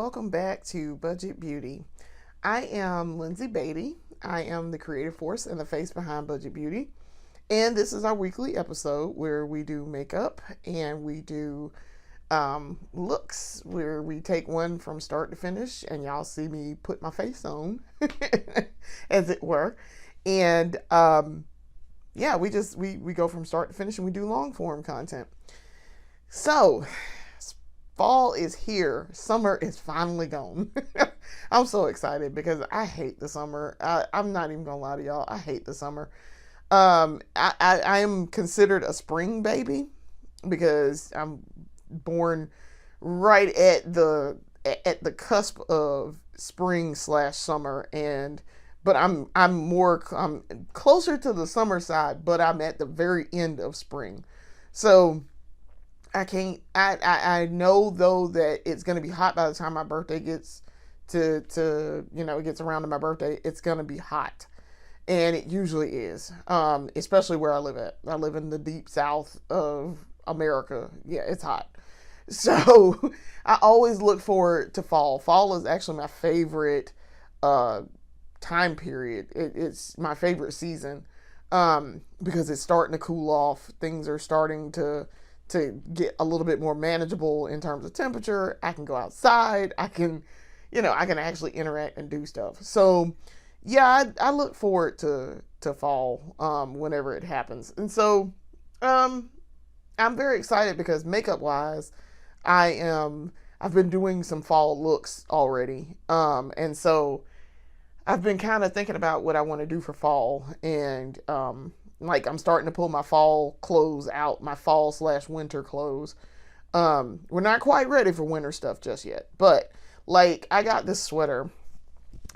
welcome back to Budget Beauty. I am Lindsay Beatty. I am the creative force and the face behind Budget Beauty. And this is our weekly episode where we do makeup and we do looks, where we take one from start to finish and y'all see me put my face on, as it were. And yeah, we go from start to finish and we do long form content. So, fall is here. Summer is finally gone. I'm so excited because I hate the summer. I'm not even gonna lie to y'all. I hate the summer. I am considered a spring baby because I'm born right at the cusp of spring / summer, but I'm closer to the summer side, but I'm at the very end of spring. So I know though that it's going to be hot by the time my birthday gets it gets around to my birthday. It's going to be hot. And it usually is, especially where I live at. I live in the deep south of America. Yeah, it's hot. So I always look forward to fall. Fall is actually my favorite time period. It's my favorite season because it's starting to cool off. Things are starting to get a little bit more manageable in terms of temperature. I can go outside. I can actually interact and do stuff. So yeah, I look forward to fall whenever it happens. And so I'm very excited because makeup wise, I've been doing some fall looks already. And so I've been kind of thinking about what I want to do for fall, and I'm starting to pull my fall clothes out, my fall / winter clothes. We're not quite ready for winter stuff just yet, but I got this sweater.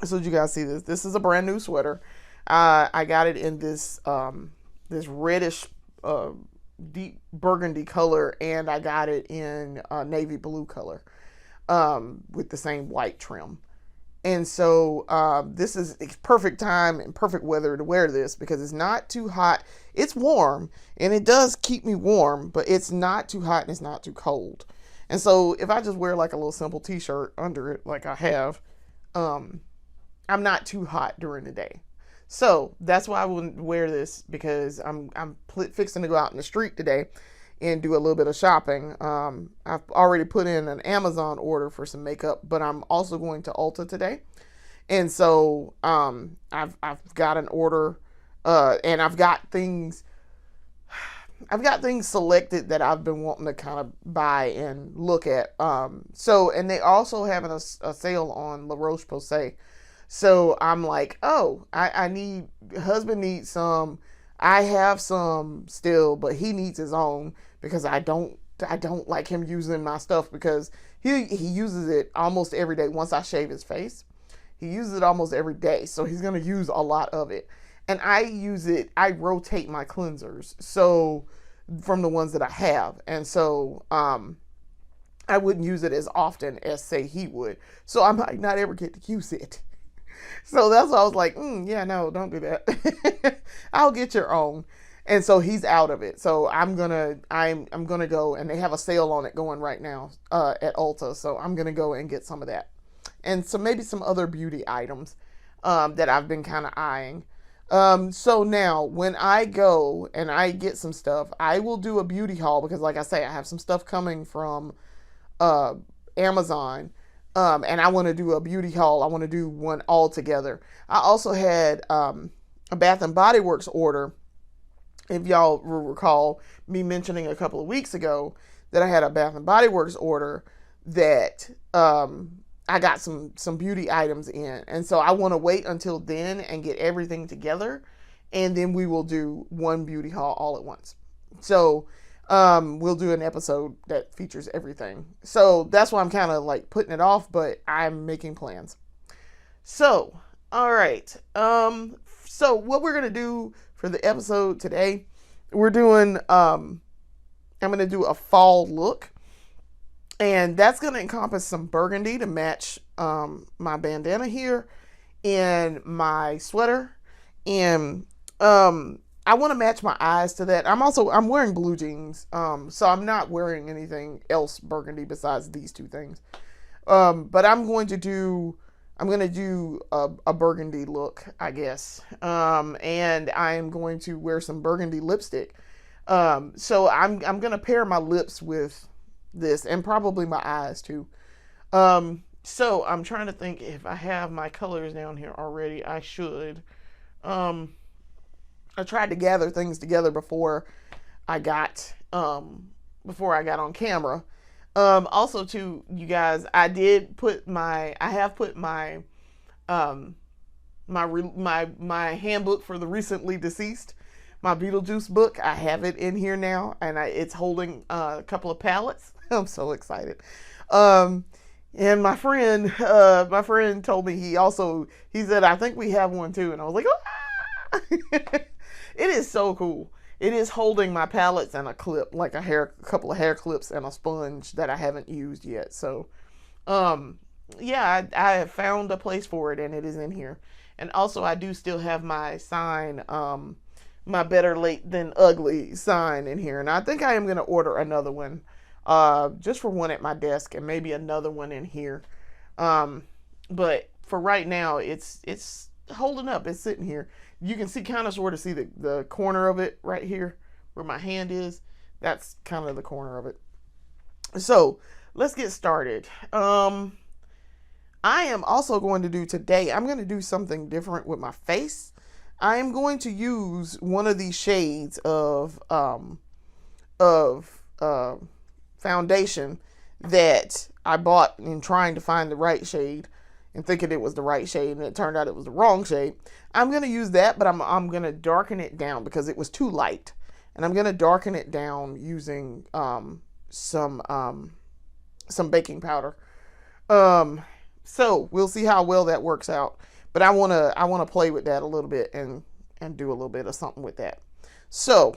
So you guys see this? This is a brand new sweater. I got it in this reddish, deep burgundy color, and I got it in navy blue color with the same white trim. And so this is perfect time and perfect weather to wear this because it's not too hot. It's warm, and it does keep me warm, but it's not too hot and it's not too cold. And so if I just wear like a little simple t-shirt under it, like I have, I'm not too hot during the day. So that's why I wouldn't wear this, because I'm fixing to go out in the street today and do a little bit of shopping. I've already put in an Amazon order for some makeup, but I'm also going to Ulta today. And so I've got an order, and I've got things selected that I've been wanting to kind of buy and look at. And they also having a sale on La Roche-Posay. So I'm like, oh, husband needs some. I have some still, but he needs his own because I don't like him using my stuff because he uses it almost every day. Once I shave his face, he uses it almost every day. So he's going to use a lot of it. And I rotate my cleansers. So from the ones that I have. And so, I wouldn't use it as often as say he would. So I might not ever get to use it. So that's why I was like, yeah, no, don't do that. I'll get your own. And so he's out of it. So I'm gonna go, and they have a sale on it going right now at Ulta. So I'm gonna go and get some of that, and so maybe some other beauty items that I've been kind of eyeing. So now when I go and I get some stuff, I will do a beauty haul because, like I say, I have some stuff coming from Amazon. And I want to do a beauty haul. I want to do one all together. I also had a Bath and Body Works order. If y'all recall me mentioning a couple of weeks ago that I had a Bath and Body Works order that I got some beauty items in. And so I want to wait until then and get everything together. And then we will do one beauty haul all at once. So we'll do an episode that features everything. So that's why I'm kind of like putting it off, but I'm making plans. So, all right. So what we're going to do for the episode today, we're doing, I'm going to do a fall look, and that's going to encompass some burgundy to match, my bandana here and my sweater. And, I want to match my eyes to that. I'm wearing blue jeans. So I'm not wearing anything else burgundy besides these two things. But I'm going to do a burgundy look, I guess. And I am going to wear some burgundy lipstick. So I'm going to pair my lips with this and probably my eyes too. So I'm trying to think if I have my colors down here already. I should. I tried to gather things together I got before I got on camera. Also, to you guys, I have put my handbook for the recently deceased, my Beetlejuice book. I have it in here now, and it's holding a couple of palettes. I'm so excited. And my friend told me he said, I think we have one too, and I was like, ah! It is so cool. It is holding my palettes and a clip, like a couple of hair clips and a sponge that I haven't used yet. So, yeah, I have found a place for it, and it is in here. And also, I do still have my sign, my better late than ugly sign in here. And I think I am going to order another one, just for one at my desk and maybe another one in here. But for right now, it's holding up. It's sitting here. You can see kind of sort of see the corner of it right here where my hand is. That's kind of the corner of it. So let's get started. I am also going to do today, I'm going to do something different with my face. I am going to use one of these shades of foundation that I bought in trying to find the right shade and thinking it was the right shade, and it turned out it was the wrong shade. I'm going to use that, but I'm going to darken it down because it was too light. And I'm going to darken it down using some baking powder. So we'll see how well that works out. But I want to play with that a little bit and do a little bit of something with that. So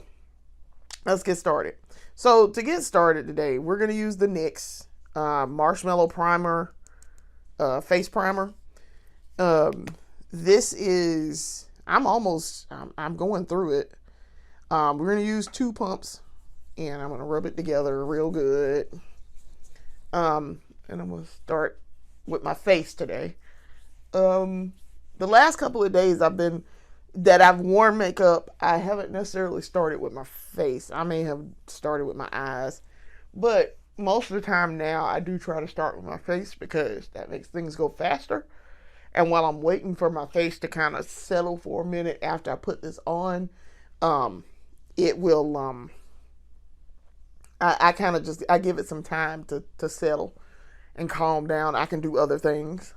let's get started. So to get started today, we're going to use the NYX Marshmallow Primer face primer. This is, I'm going through it. We're going to use 2 pumps, and I'm going to rub it together real good. And I'm going to start with my face today. The last couple of days that I've worn makeup, I haven't necessarily started with my face. I may have started with my eyes, but most of the time now I do try to start with my face because that makes things go faster. And while I'm waiting for my face to kind of settle for a minute after I put this on, it will, I kind of just, I give it some time to settle and calm down. I can do other things.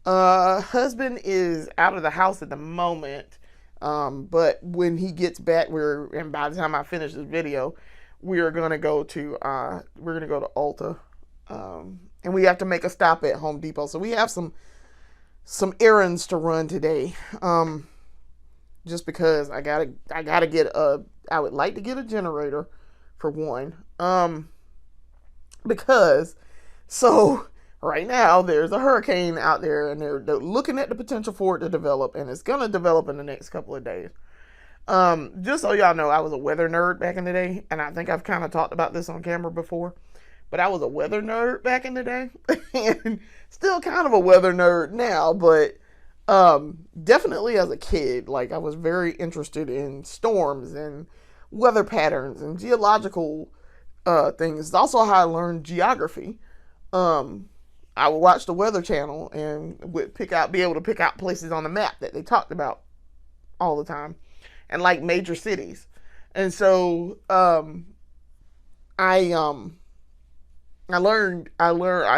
Husband is out of the house at the moment. But when he gets back, and by the time I finish this video, we're going to go to Ulta. And we have to make a stop at Home Depot. So we have some errands to run today. Just because I would like to get a generator for one. Because right now there's a hurricane out there, and they're looking at the potential for it to develop, and it's going to develop in the next couple of days. Just so y'all know, I was a weather nerd back in the day, and I think I've kind of talked about this on camera before, but I was a weather nerd back in the day, and still kind of a weather nerd now, but definitely as a kid, like I was very interested in storms and weather patterns and geological things. It's also how I learned geography. I would watch the Weather Channel and would be able to pick out places on the map that they talked about all the time, and like major cities. And so I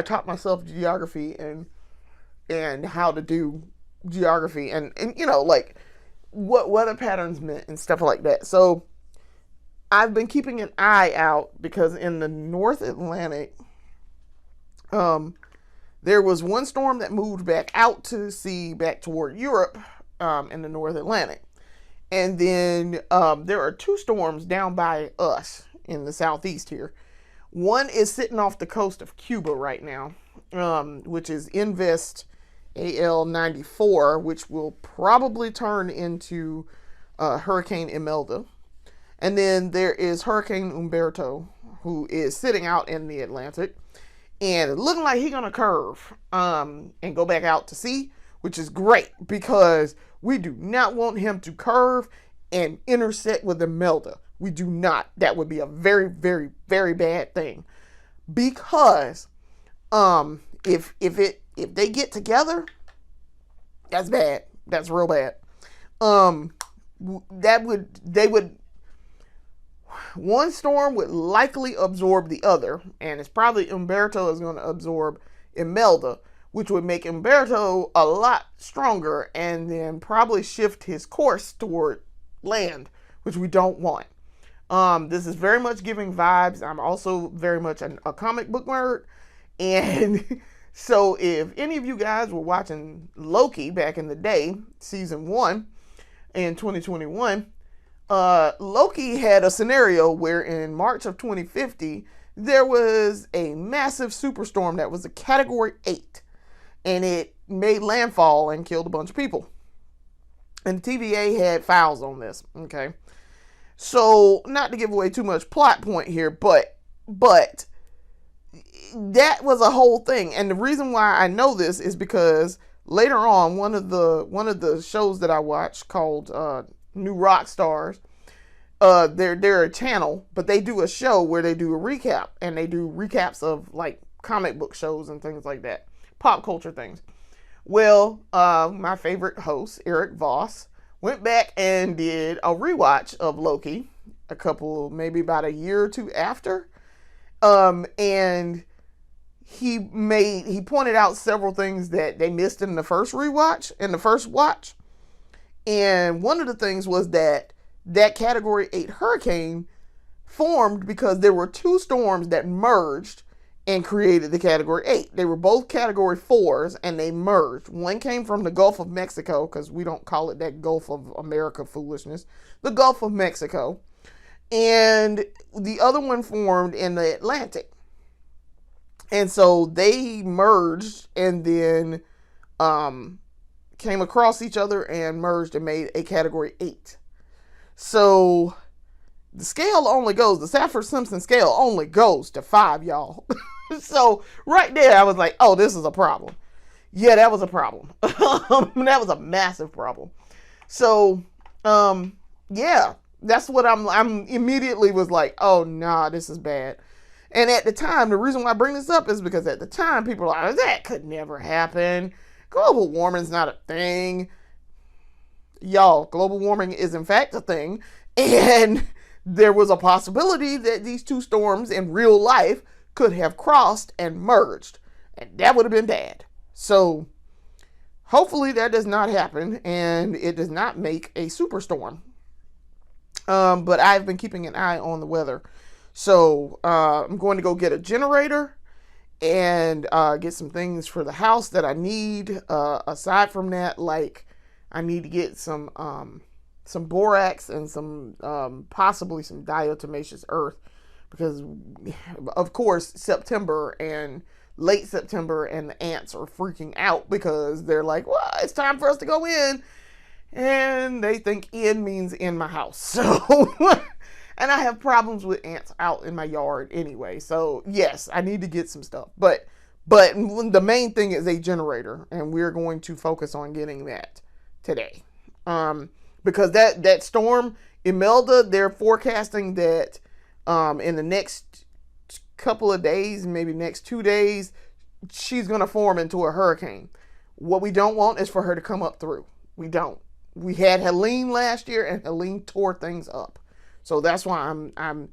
taught myself geography and how to do geography and like what weather patterns meant and stuff like that. So I've been keeping an eye out because in the North Atlantic, there was one storm that moved back out to sea, back toward Europe, in the North Atlantic. And then there are 2 storms down by us in the southeast here. One is sitting off the coast of Cuba right now, which is Invest AL94, which will probably turn into Hurricane Imelda. And then there is Hurricane Umberto, who is sitting out in the Atlantic. and it's looking like he's gonna curve and go back out to sea, which is great because we do not want him to curve and intersect with Imelda. We do not. That would be a very, very, very bad thing. Because if they get together, that's bad. That's real bad. One storm would likely absorb the other, and it's probably Umberto is going to absorb Imelda, which would make Umberto a lot stronger and then probably shift his course toward land, which we don't want. This is very much giving vibes. I'm also very much a comic book nerd, and so if any of you guys were watching Loki back in the day, season 1 in 2021, Loki had a scenario where in March of 2050, there was a massive superstorm that was a category 8, and it made landfall and killed a bunch of people. And TVA had files on this, okay? So, not to give away too much plot point here, but that was a whole thing. And the reason why I know this is because later on, one of the shows that I watched called New Rock Stars, they're a channel, but they do a show where they do a recap, and they do recaps of like comic book shows and things like that, pop culture things. Well, my favorite host, Eric Voss, went back and did a rewatch of Loki maybe about a year or two after, and he pointed out several things that they missed in the first watch. And one of the things was that category 8 hurricane formed because there were 2 storms that merged and created the category 8. They were both category 4s and they merged. One came from the Gulf of Mexico, because we don't call it that Gulf of America foolishness, the Gulf of Mexico. And the other one formed in the Atlantic. And so they merged and then came across each other and merged and made a category 8. So the Saffir-Simpson scale only goes to 5, y'all. So right there, I was like, oh, this is a problem. Yeah, that was a problem. That was a massive problem. So, yeah, that's what I'm immediately was like, oh, nah, this is bad. And at the time, the reason why I bring this up is because at the time, people were like, that could never happen. Global warming's not a thing. Y'all, global warming is in fact a thing. And there was a possibility that these 2 storms in real life could have crossed and merged. And that would have been bad. So hopefully that does not happen and it does not make a superstorm. But I've been keeping an eye on the weather. So I'm going to go get a generator and get some things for the house that I need. Aside from that, like I need to get some borax and some possibly some diatomaceous earth, because of course September and late September and the ants are freaking out because they're like, well, it's time for us to go in, and they think in means in my house. So and I have problems with ants out in my yard anyway, so yes, I need to get some stuff, but the main thing is a generator, and we're going to focus on getting that today. Because that storm, Imelda, they're forecasting that in the next couple of days, maybe next 2 days, she's going to form into a hurricane. What we don't want is for her to come up through. We don't. We had Helene last year, and Helene tore things up. So that's why I'm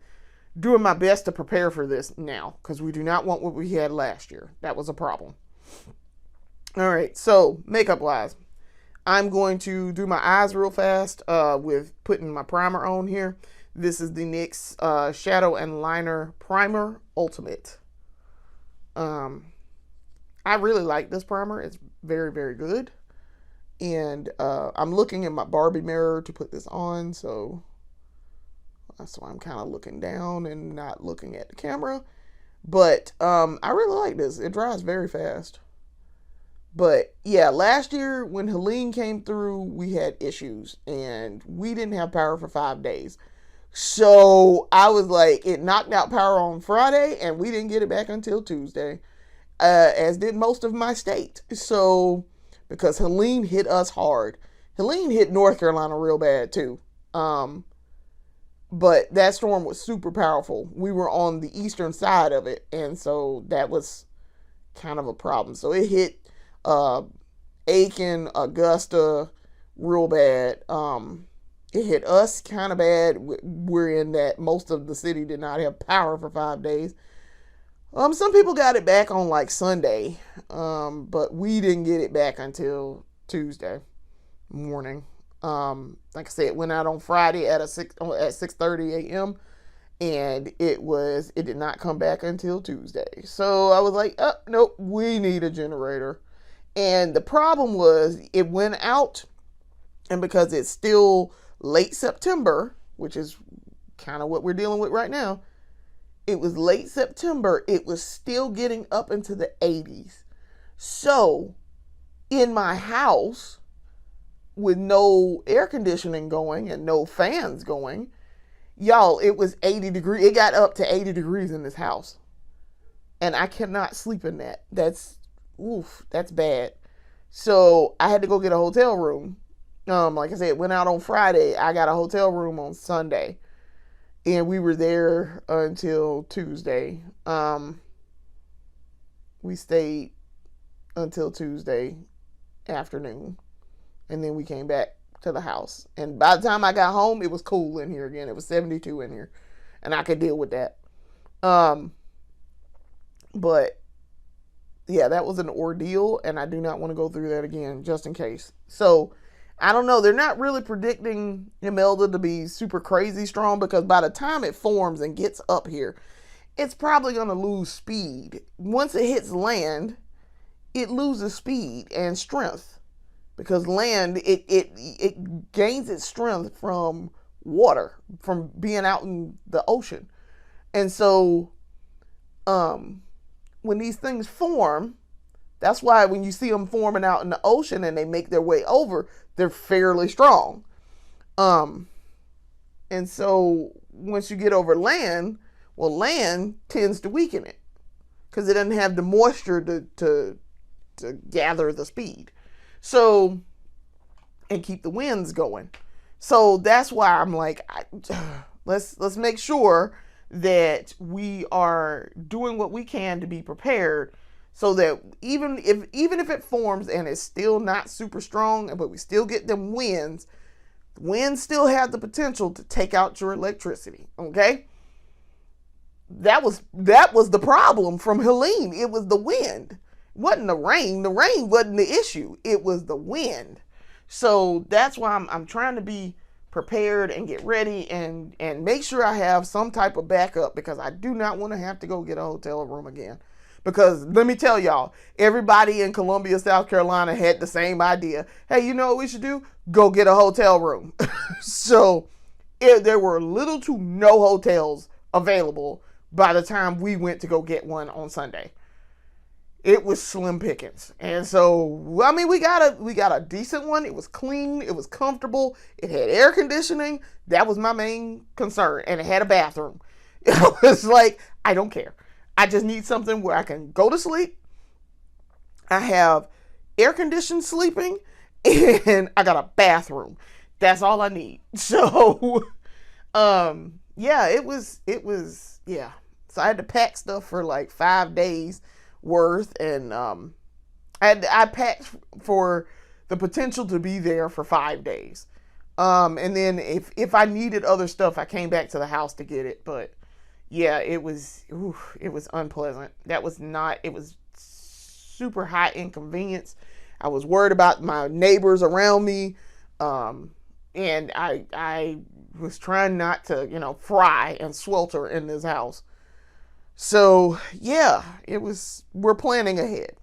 doing my best to prepare for this now, because we do not want what we had last year. That was a problem. All right, so makeup-wise, I'm going to do my eyes real fast with putting my primer on here. This is the NYX Shadow and Liner Primer Ultimate. I really like this primer. It's very, very good. And I'm looking in my Barbie mirror to put this on, so that's why I'm kind of looking down and not looking at the camera. But I really like this. It dries very fast. But yeah, last year when Helene came through, we had issues and we didn't have power for 5 days. So I was like, it knocked out power on Friday and we didn't get it back until Tuesday. as did most of my state. So, because Helene hit us hard. Helene hit North Carolina real bad too. But that storm was super powerful. We were on the eastern side of it, and so that was kind of a problem. So it hit Aiken, Augusta real bad. It hit us kind of bad. We're in that most of the city did not have power for 5 days. Some people got it back on like Sunday, but we didn't get it back until Tuesday morning. Like I said, it went out on Friday at 6:30 a.m. and it did not come back until Tuesday. So I was like, oh, nope, we need a generator. And the problem was it went out, and because it's still late September, which is kind of what we're dealing with right now, it was late September, it was still getting up into the 80s. So in my house, with no air conditioning going and no fans going, y'all, it was 80 degrees. It got up to 80 degrees in this house. And I cannot sleep in that. That's bad. So I had to go get a hotel room. Like I said, it went out on Friday. I got a hotel room on Sunday. And we were there until Tuesday. We stayed until Tuesday afternoon. And then we came back to the house. And by the time I got home, it was cool in here again. It was 72 in here. And I could deal with that. But yeah, that was an ordeal. And I do not want to go through that again, just in case. So I don't know. They're not really predicting Imelda to be super crazy strong, because by the time it forms and gets up here, it's probably going to lose speed. Once it hits land, it loses speed and strength. Because land, it gains its strength from water, from being out in the ocean. And so when these things form, that's why when you see them forming out in the ocean and they make their way over, they're fairly strong. And so once you get over land, well, land tends to weaken it because it doesn't have the moisture to gather the speed. So, and keep the winds going. So that's why I'm like, let's make sure that we are doing what we can to be prepared, so that even if it forms and it's still not super strong, but we still get them winds still have the potential to take out your electricity. Okay. That was the problem from Helene. It was the wind. It wasn't the rain. The rain wasn't the issue. It was the wind. So that's why I'm trying to be prepared and get ready and make sure I have some type of backup, because I do not want to have to go get a hotel room again. Because let me tell y'all, everybody in Columbia, South Carolina had the same idea. Hey, you know what we should do? Go get a hotel room. So there were little to no hotels available by the time we went to go get one on Sunday. It was slim pickings. And so, I mean, we got a decent one. It was clean. It was comfortable. It had air conditioning. That was my main concern. And it had a bathroom. It was like, I don't care. I just need something where I can go to sleep. I have air conditioned sleeping, and I got a bathroom. That's all I need. So, yeah, it was, yeah. So I had to pack stuff for like 5 days worth, and I packed for the potential to be there for 5 days. And then if I needed other stuff, I came back to the house to get it. But yeah, it was unpleasant. It was super high inconvenience. I was worried about my neighbors around me. And I was trying not to, fry and swelter in this house. So yeah, we're planning ahead.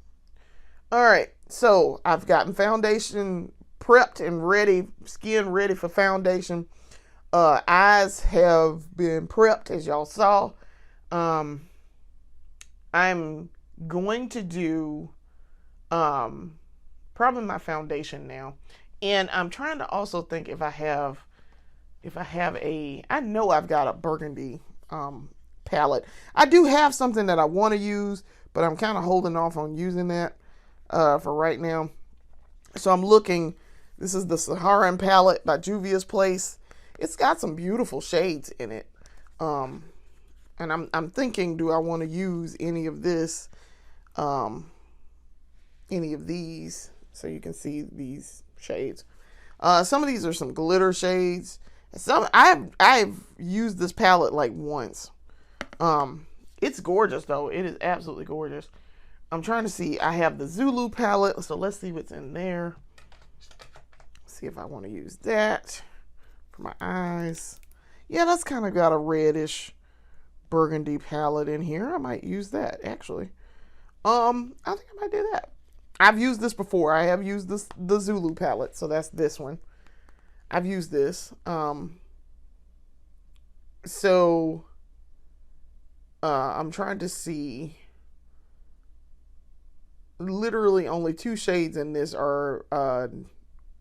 All right. So I've gotten foundation prepped and ready, skin ready for foundation. Eyes have been prepped, as y'all saw. I'm going to do probably my foundation now, and I'm trying to also think if I have I know I've got a burgundy palette. I do have something that I want to use, but I'm kind of holding off on using that for right now. So I'm looking. This is the Saharan palette by Juvia's Place. It's got some beautiful shades in it. And I'm thinking, do I want to use any of this, any of these, so you can see these shades. Some of these are some glitter shades. Some I've used this palette like once. It's gorgeous though. It is absolutely gorgeous. I'm trying to see. I have the Zulu palette, so let's see what's in there. See if I want to use that for my eyes. Yeah, that's kind of got a reddish burgundy palette in here. I might use that actually. I think I might do that. I've used this before. I have used the Zulu palette, so that's this one. I've used this. So I'm trying to see. Literally only 2 shades in this are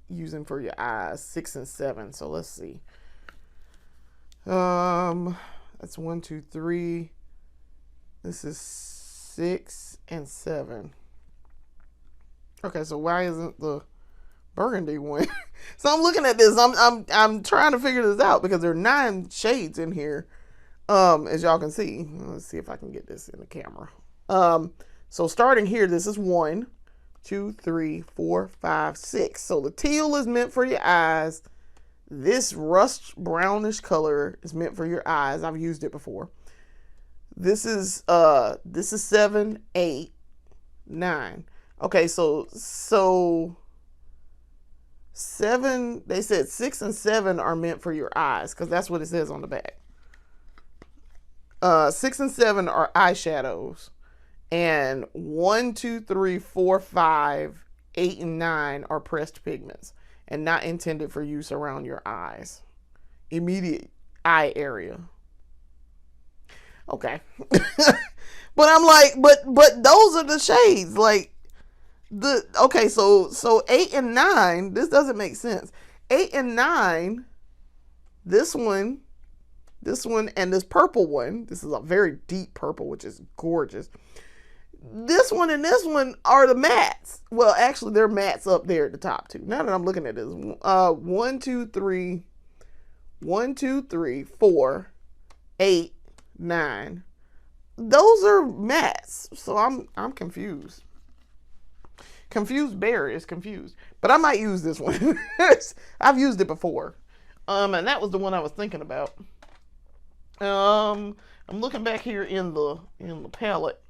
using for your eyes, 6 and 7. So let's see. That's 1, 2, 3. This is 6 and 7. Okay, so why isn't the burgundy one? So I'm looking at this. I'm trying to figure this out because there are 9 shades in here. As y'all can see. Let's see if I can get this in the camera. So starting here, this is 1, 2, 3, 4, 5, 6. So the teal is meant for your eyes. This rust brownish color is meant for your eyes. I've used it before. This is 7, 8, 9. Okay, so 7, they said 6 and 7 are meant for your eyes because that's what it says on the back. 6 and 7 are eyeshadows. And 1, 2, 3, 4, 5, 8, and 9 are pressed pigments and not intended for use around your eyes. Immediate eye area. Okay. But I'm like, but those are the shades. Like okay, so 8 and 9, this doesn't make sense. 8 and 9, this one, and this purple one, this is a very deep purple, which is gorgeous. This one and this one are the mattes. Well, actually, they're mattes up there at the top too. Now that I'm looking at this, 1, 2, 3, 1, 2, 3, 4, 8, 9. Those are mattes. So I'm confused. Confused Bear is confused, but I might use this one. I've used it before, and that was the one I was thinking about. I'm looking back here in the palette.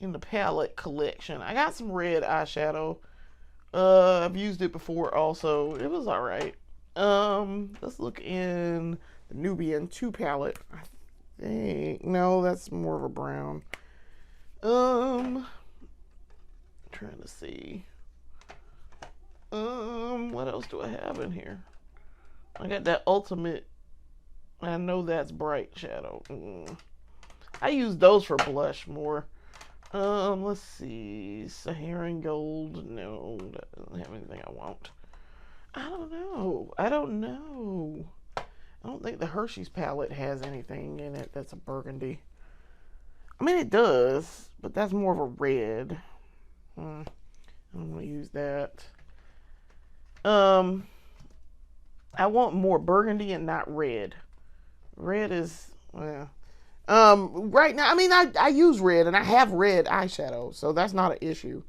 In the palette collection, I got some red eyeshadow. I've used it before also. It was all right. Let's look in the Nubian 2 palette. I think no, that's more of a brown. Trying to see. What else do I have in here? I got that ultimate. I know that's bright shadow. I use those for blush more. Let's see. Saharan Gold. No, that doesn't have anything I want. I don't know. I don't think the Hershey's palette has anything in it that's a burgundy. I mean, it does, but that's more of a red. I'm gonna use that. I want more burgundy and not red. Red is, well, right now, I mean, I use red and I have red eyeshadow, so that's not an issue.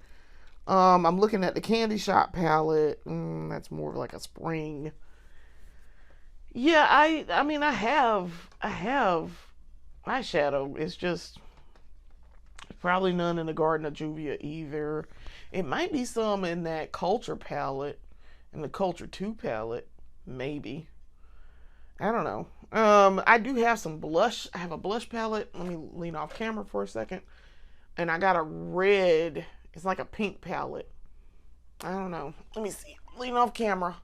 I'm looking at the Candy Shop palette. That's more of like a spring. Yeah, I mean, I have eyeshadow. It's just probably none in the Garden of Juvia either. It might be some in that Culture palette, in the Culture 2 palette, maybe. I don't know. I do have some blush. I have a blush palette. Let me lean off camera for a second. And I got a red, it's like a pink palette. I don't know. Let me see. Lean off camera.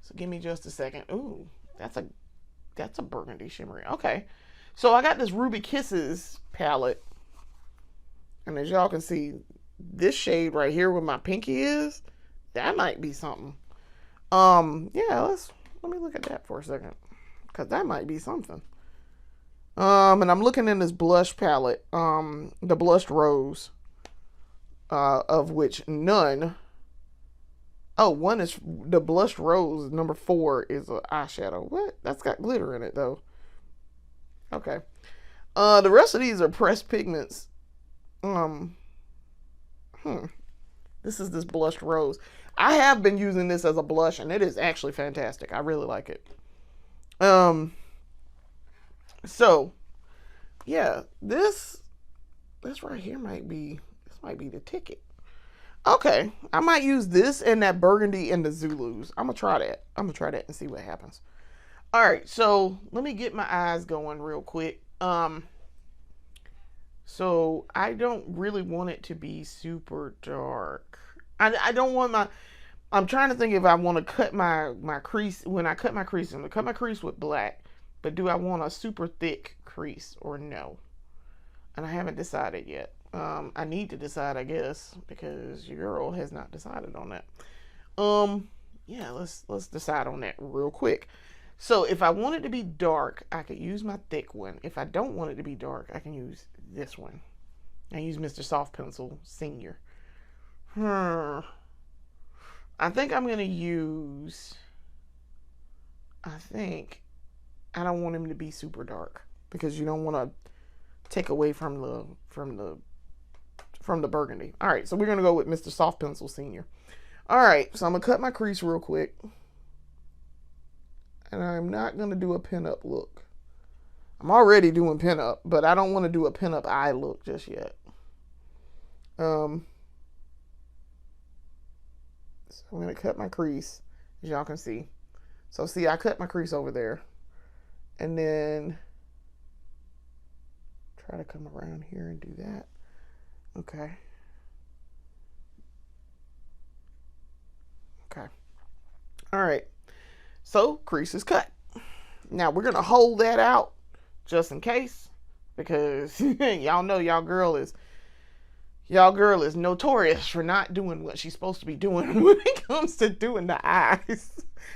So give me just a second. Ooh, that's a burgundy shimmery. Okay. So I got this Ruby Kisses palette. And as y'all can see, this shade right here where my pinky is, that might be something. Yeah, let me look at that for a second. Because that might be something. And I'm looking in this blush palette, the Blushed Rose, of which none. Oh, one is the Blushed Rose. Number 4 is an eyeshadow. What? That's got glitter in it though. Okay. The rest of these are pressed pigments. Um, This is this Blushed Rose. I have been using this as a blush, and it is actually fantastic. I really like it. So yeah, this right here might be the ticket. Okay, I might use this and that burgundy and the Zulus. I'm gonna try that. And see what happens. All right, so let me get my eyes going real quick. So I don't really want it to be super dark. I don't want my. I'm trying to think if I want to cut my crease. When I cut my crease, I'm gonna cut my crease with black. But do I want a super thick crease or no? And I haven't decided yet. I need to decide, I guess, because your girl has not decided on that. Yeah, let's decide on that real quick. So if I want it to be dark, I could use my thick one. If I don't want it to be dark, I can use this one. I use Mr. Soft Pencil Senior. I think I'm gonna use. I don't want him to be super dark because you don't want to take away from the burgundy. All right, so we're gonna go with Mr. Soft Pencil Senior. All right, so I'm gonna cut my crease real quick, and I'm not gonna do a pinup look. I'm already doing pinup, but I don't want to do a pinup eye look just yet. So I'm gonna cut my crease, as y'all can see. So see, I cut my crease over there, and then try to come around here and do that. Okay. All right. So crease is cut. Now we're gonna hold that out just in case, because y'all know y'all girl is notorious for not doing what she's supposed to be doing when it comes to doing the eyes.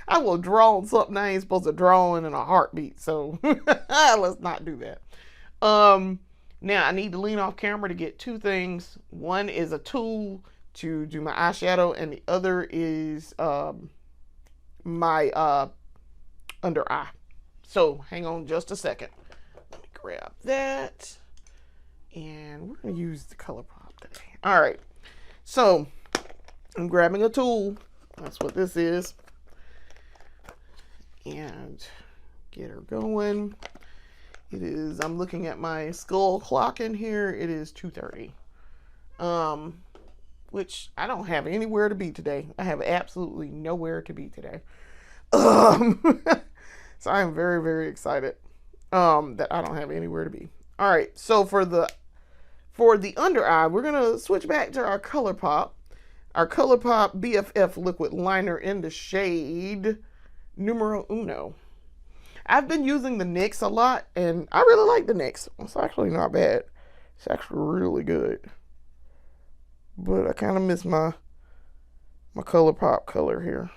I will draw on something I ain't supposed to draw in a heartbeat. So let's not do that. Now I need to lean off camera to get two things. One is a tool to do my eyeshadow, and the other is my under eye. So hang on just a second. Let me grab that, and we're gonna use the ColourPop today. All right, so I'm grabbing a tool. That's what this is, and get her going. It is. I'm looking at my skull clock in here. It is 2:30. Which I don't have anywhere to be today. I have absolutely nowhere to be today. So I am very, very excited that I don't have anywhere to be. All right, so for the under eye, we're gonna switch back to our ColourPop BFF liquid liner in the shade numero uno. I've been using the NYX a lot, and I really like the NYX. It's actually not bad. It's actually really good. But I kind of miss my ColourPop color here.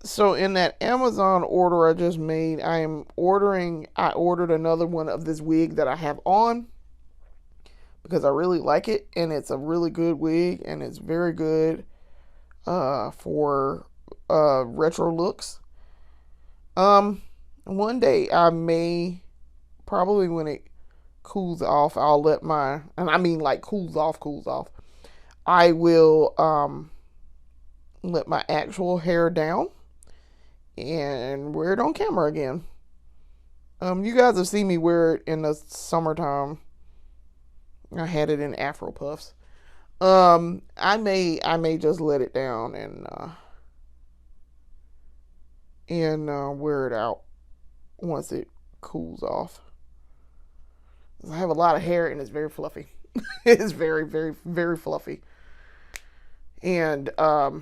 So in that Amazon order I just made, I ordered another one of this wig that I have on because I really like it, and it's a really good wig, and it's very good for retro looks. One day I may, probably when it cools off, I'll let my, and I mean like cools off, I will let my actual hair down and wear it on camera again. You guys have seen me wear it in the summertime. I had it in Afro puffs. I may just let it down and wear it out once it cools off. I have a lot of hair and it's very fluffy. It's very, very, very fluffy. And I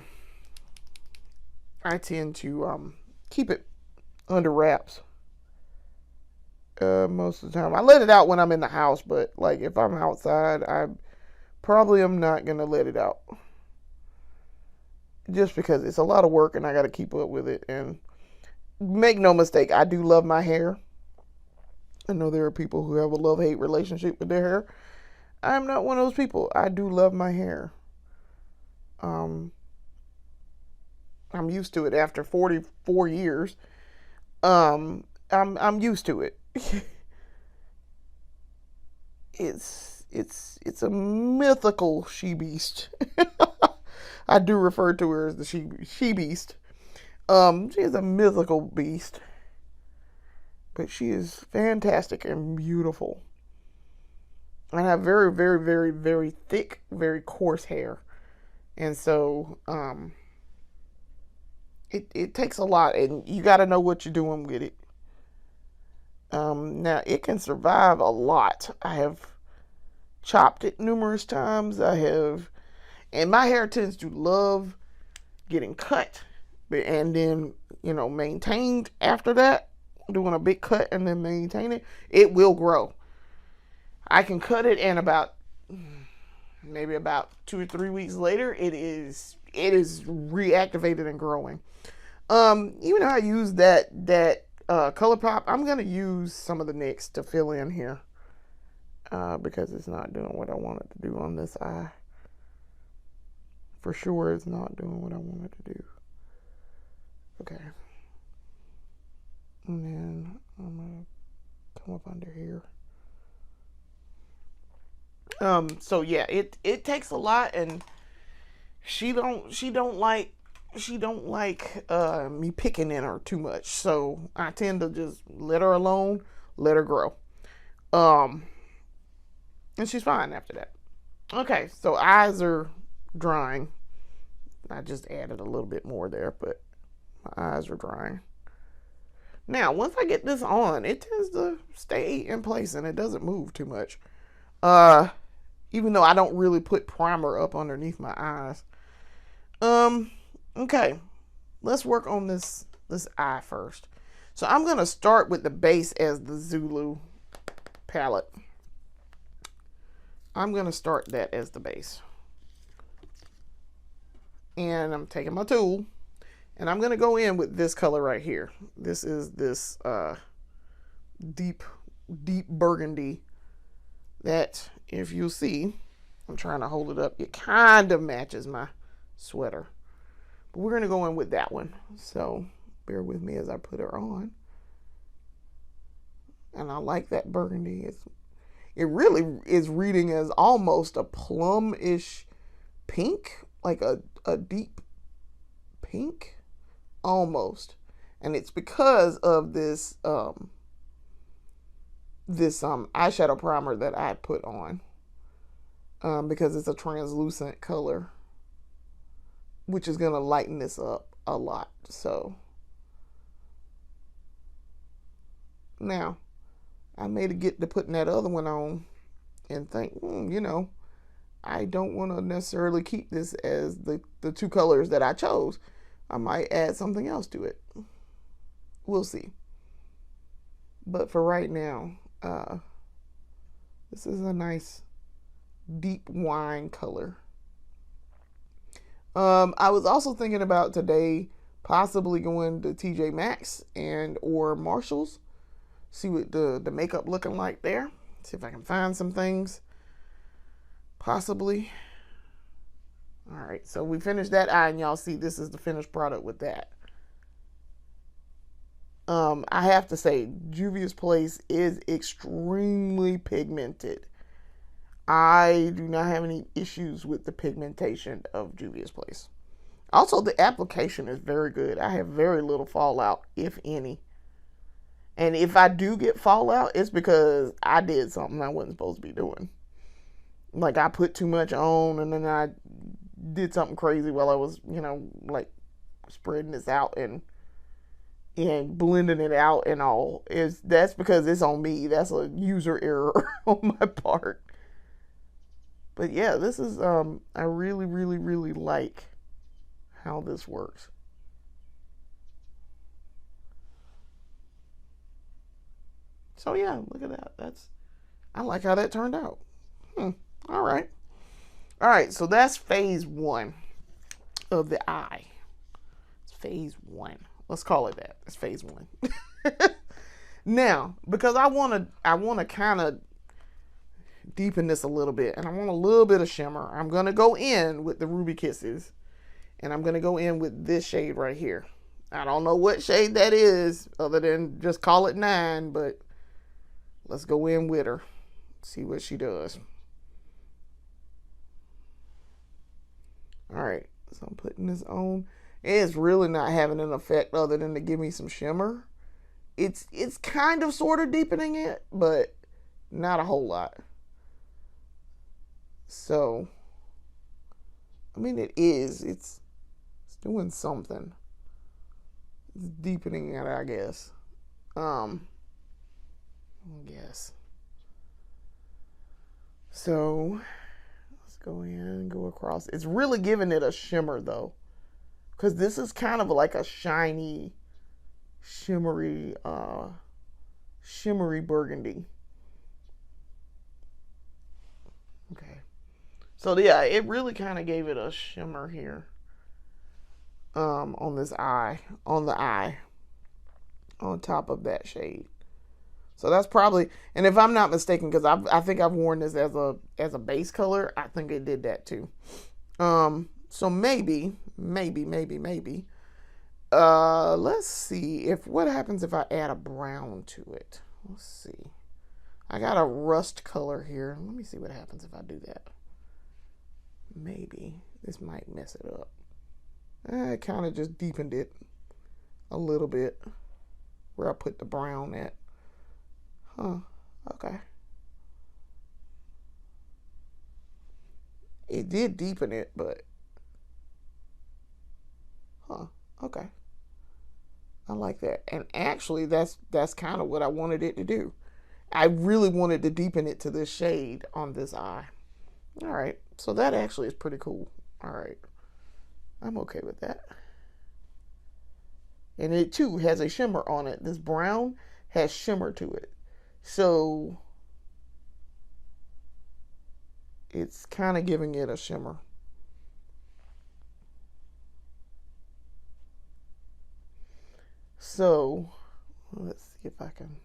tend to keep it under wraps most of the time. I let it out when I'm in the house, but like if I'm outside, I probably am not gonna let it out. just because it's a lot of work and I got to keep up with it. And make no mistake, I do love my hair. I know there are people who have a love-hate relationship with their hair. I'm not one of those people. I do love my hair. Um, I'm used to it after 44 years. I'm used to it. It's a mythical she beast. I do refer to her as the she beast. She is a mythical beast, but she is fantastic and beautiful. And I have very, very, very, very thick, very coarse hair, and so it takes a lot, and you got to know what you're doing with it. Now it can survive a lot. I have chopped it numerous times. And my hair tends to love getting cut, and then maintained after that. Doing a big cut and then maintain it, it will grow. I can cut it, and maybe about 2 or 3 weeks later, it is reactivated and growing. Even though I use that ColourPop, I'm gonna use some of the NYX to fill in here because it's not doing what I want it to do on this eye. For sure, it's not doing what I want it to do. Okay, and then I'm gonna come up under here. So yeah, it takes a lot, and she don't like me picking in her too much. So I tend to just let her alone, let her grow. And she's fine after that. Okay, so eyes are drying. I just added a little bit more there, but my eyes are drying. Now, once I get this on, it tends to stay in place and it doesn't move too much. Even though I don't really put primer up underneath my eyes. Okay. Let's work on this eye first. So I'm going to start with the base as the Zulu palette. I'm going to start that as the base. And I'm taking my tool, and I'm going to go in with this color right here. This is this deep burgundy that, if you'll see, I'm trying to hold it up, it kind of matches my sweater. But we're going to go in with that one. So bear with me as I put her on. And I like that burgundy. It really is reading as almost a plum-ish pink, like a deep pink, almost. And it's because of this eyeshadow primer that I put on, because it's a translucent color, which is gonna lighten this up a lot. So now I made a get to putting that other one on and think, I don't want to necessarily keep this as the two colors that I chose. I might add something else to it. We'll see. But for right now, this is a nice deep wine color. I was also thinking about today possibly going to TJ Maxx and or Marshalls. See what the makeup looking like there. See if I can find some things. Possibly. Alright, so we finished that eye, and y'all see this is the finished product with that. I have to say, Juvia's Place is extremely pigmented. I do not have any issues with the pigmentation of Juvia's Place. Also, the application is very good. I have very little fallout, if any. And if I do get fallout, it's because I did something I wasn't supposed to be doing. Like, I put too much on, and then I did something crazy while I was, like spreading this out and blending it out and all. That's because it's on me. That's a user error on my part. But yeah, this is, I really, really, really like how this works. So yeah, look at that. I like how that turned out. All right. So that's phase one. of the eye. It's phase 1. Let's call it that. It's phase 1. Now, because I want to kind of deepen this a little bit, and I want a little bit of shimmer, I'm going to go in with the Ruby Kisses, and I'm going to go in with this shade right here. I don't know what shade that is other than just call it 9, but let's go in with her. See what she does. All right, so I'm putting this on. It's really not having an effect other than to give me some shimmer. It's kind of sort of deepening it, but not a whole lot. So, I mean, it is. It's doing something. It's deepening it, I guess. I guess. So, let's go in and go across. It's really giving it a shimmer, though. Because this is kind of like a shiny, shimmery burgundy. Okay. So yeah, it really kind of gave it a shimmer here. On this eye, on the eye, on top of that shade. So that's probably, and if I'm not mistaken, because I think I've worn this as a base color, I think it did that too. So maybe. Let's see if what happens if I add a brown to it. Let's see. I got a rust color here. Let me see what happens if I do that. Maybe this might mess it up. I kind of just deepened it a little bit where I put the brown at. Huh. Okay. It did deepen it, but okay. I like that. And actually that's kind of what I wanted it to do. I really wanted to deepen it to this shade on this eye. All right. So that actually is pretty cool. All right. I'm okay with that. And it too has a shimmer on it. This brown has shimmer to it. So it's kind of giving it a shimmer. So let's see if I can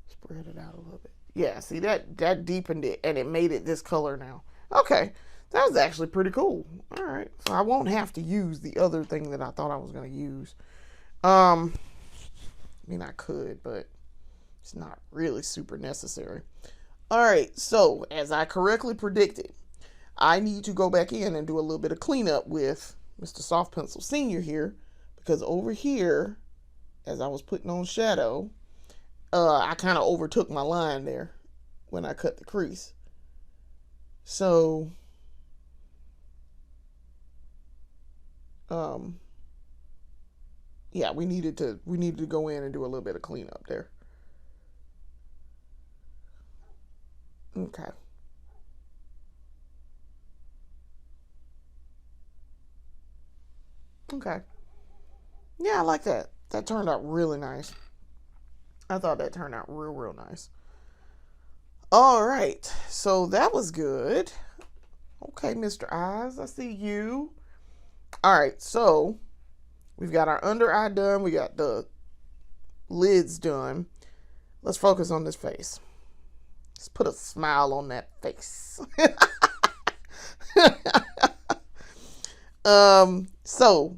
spread it out a little bit. Yeah, see that deepened it and it made it this color now. Okay, that was actually pretty cool. All right, so I won't have to use the other thing that I thought I was going to use. I mean, I could, but it's not really super necessary. All right, so as I correctly predicted, I need to go back in and do a little bit of cleanup with Mr. Soft Pencil Senior here, because over here, as I was putting on shadow, I kind of overtook my line there when I cut the crease. So, yeah, we needed to go in and do a little bit of cleanup there. Okay. Okay. Yeah, I like that. That turned out really nice. I thought that turned out real nice. All right. So that was good. Okay, Mr. Eyes, I see you. All right. So we've got our under eye done. We got the lids done. Let's focus on this face. Let's put a smile on that face. So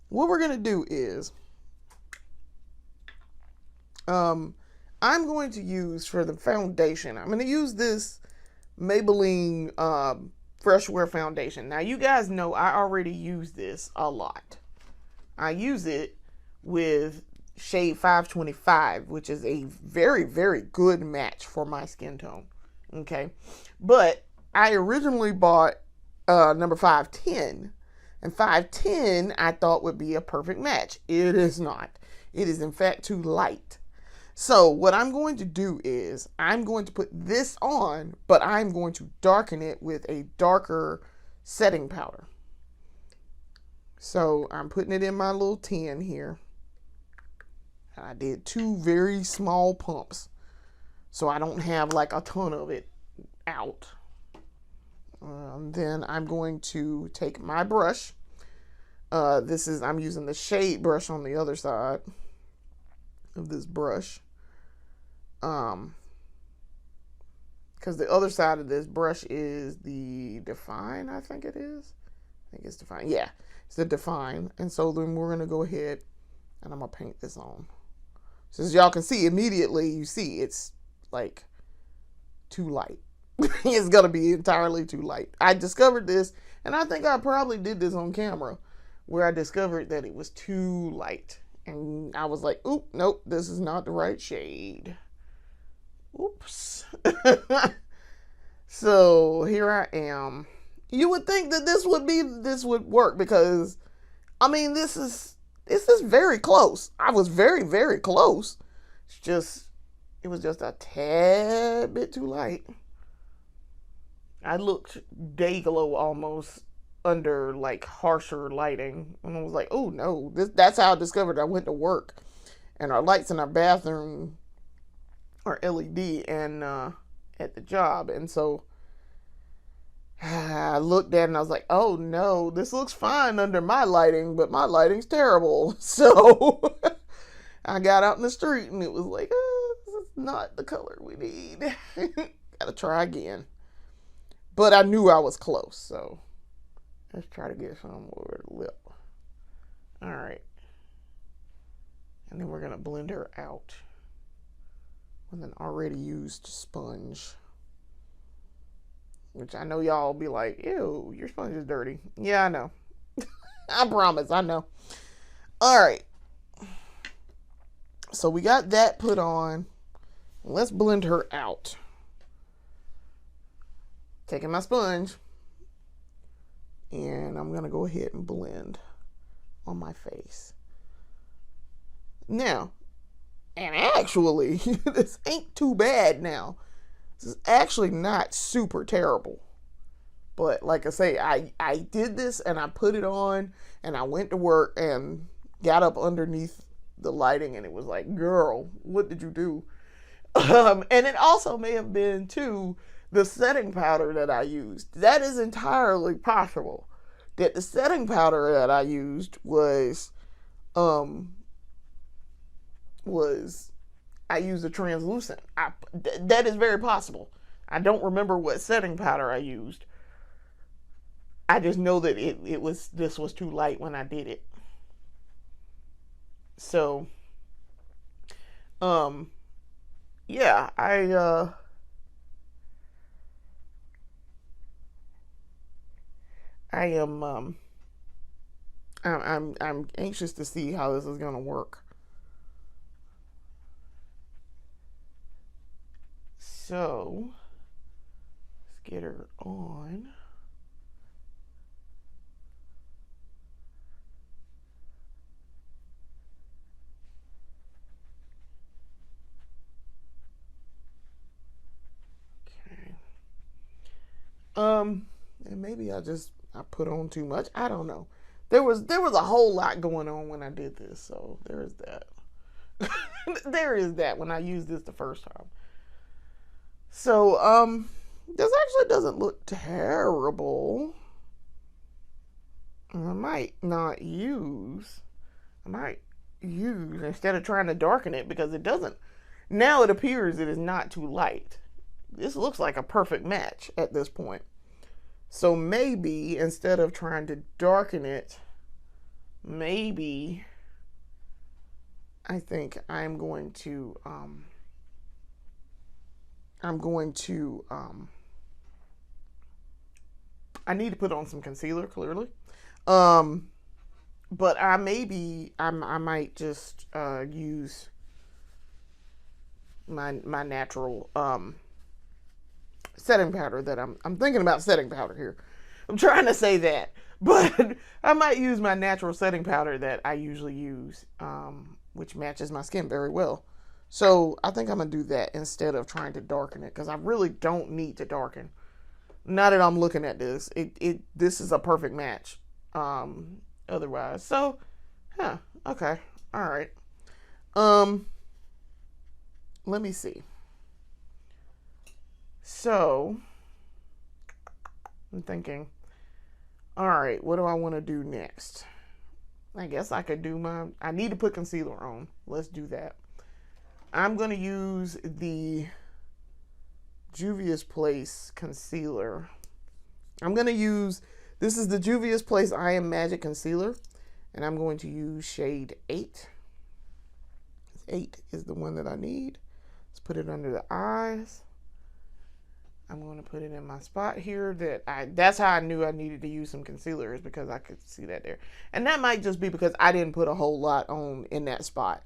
what we're going to do is, I'm going to use for the foundation, I'm going to use this Maybelline, Fresh Wear foundation. Now you guys know I already use this a lot. I use it with shade 525, which is a very good match for my skin tone. Okay. But I originally bought, number 510. And 510 I thought would be a perfect match. It is not. It is in fact too light. So what I'm going to do is I'm going to put this on, but I'm going to darken it with a darker setting powder. So I'm putting it in my little tin here. I did 2 very small pumps. so I don't have like a ton of it out. Then I'm going to take my brush. I'm using the shade brush on the other side of this brush. Because the other side of this brush is the Define, I think it is. I think it's Define. Yeah, it's the Define. And so then we're going to go ahead and I'm going to paint this on. So as y'all can see, immediately you see it's like too light. It's going to be entirely too light. I discovered this, and I think I probably did this on camera, where I discovered that it was too light. And I was like, oop, nope, this is not the right shade. Oops. So here I am. You would think that this would work because, I mean, this is very close. I was very, very close. It was just a tad bit too light. I looked day glow almost under like harsher lighting, and I was like, oh no, that's how I discovered I went to work, and our lights in our bathroom are LED and at the job, and so I looked at it and I was like, oh no, this looks fine under my lighting, but my lighting's terrible. So I got out in the street and it was like, this is not the color we need. Gotta try again. But I knew I was close, so let's try to get some over the lip. All right. And then we're going to blend her out with an already used sponge. Which I know y'all will be like, ew, your sponge is dirty. Yeah, I know. I promise, I know. All right. So we got that put on. Let's blend her out. Taking my sponge. And I'm going to go ahead and blend on my face. Now, and actually, this ain't too bad now. This is actually not super terrible. But like I say, I did this and I put it on and I went to work and got up underneath the lighting and it was like, girl, what did you do? And it also may have been, too, the setting powder that I used. That is entirely possible. That the setting powder that I used was I used a translucent. That is very possible. I don't remember what setting powder I used. I just know that this was too light when I did it. So, yeah, I'm anxious to see how this is gonna work. So let's get her on. Okay. And maybe I put on too much. I don't know. There was a whole lot going on when I did this, so there is that. There is that when I used this the first time. So, this actually doesn't look terrible. I might use, instead of trying to darken it, because it doesn't, now it appears it is not too light. This looks like a perfect match at this point. So maybe, instead of trying to darken it, maybe I think I need to put on some concealer, clearly. But I might just use my natural setting powder that I'm thinking about setting powder here. I'm trying to say that, but I might use my natural setting powder that I usually use, which matches my skin very well. So I think I'm gonna do that instead of trying to darken it, because I really don't need to darken. Now that I'm looking at this, this is a perfect match. Otherwise, so, okay, all right. Let me see. So I'm thinking, all right, what do I want to do next? I guess I could do I need to put concealer on. Let's do that. I'm going to use the Juvia's Place concealer. I'm going to use, this is the Juvia's Place I Am Magic concealer, and I'm going to use shade 8. 8 is the one that I need. Let's put it under the eyes. I'm going to put it in my spot here that's how I knew I needed to use some concealer, is because I could see that there. And that might just be because I didn't put a whole lot on in that spot.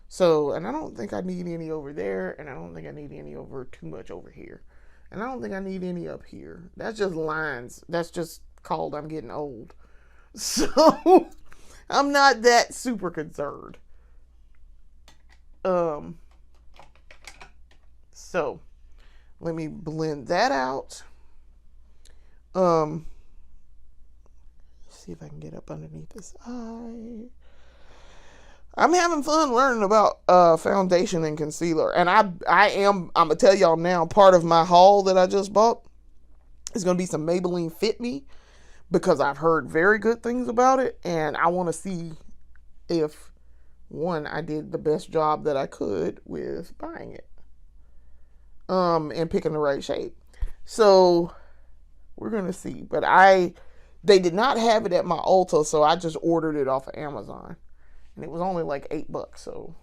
So, and I don't think I need any over there, and I don't think I need any over too much over here. And I don't think I need any up here. That's just lines. That's just called I'm getting old. So, I'm not that super concerned. So, let me blend that out. See if I can get up underneath this eye. I'm having fun learning about foundation and concealer. And I'm gonna tell y'all now, part of my haul that I just bought is gonna be some Maybelline Fit Me, because I've heard very good things about it, and I want to see if, one, I did the best job that I could with buying it. And picking the right shade. So we're gonna see. But they did not have it at my Ulta, so I just ordered it off of Amazon. And it was only like $8. So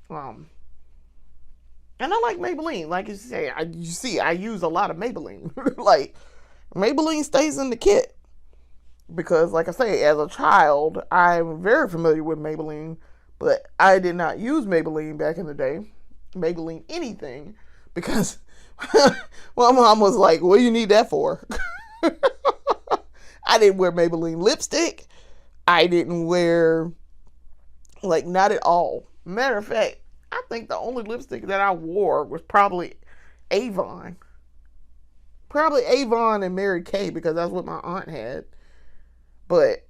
and I like Maybelline. Like you say, I use a lot of Maybelline. Like, Maybelline stays in the kit. Because, like I say, as a child, I'm very familiar with Maybelline, but I did not use Maybelline back in the day. Maybelline anything, because my mom was like, what do you need that for? I didn't wear Maybelline lipstick. I didn't wear, like, not at all. Matter of fact, I think the only lipstick that I wore was probably Avon. Probably Avon and Mary Kay, because that's what my aunt had. But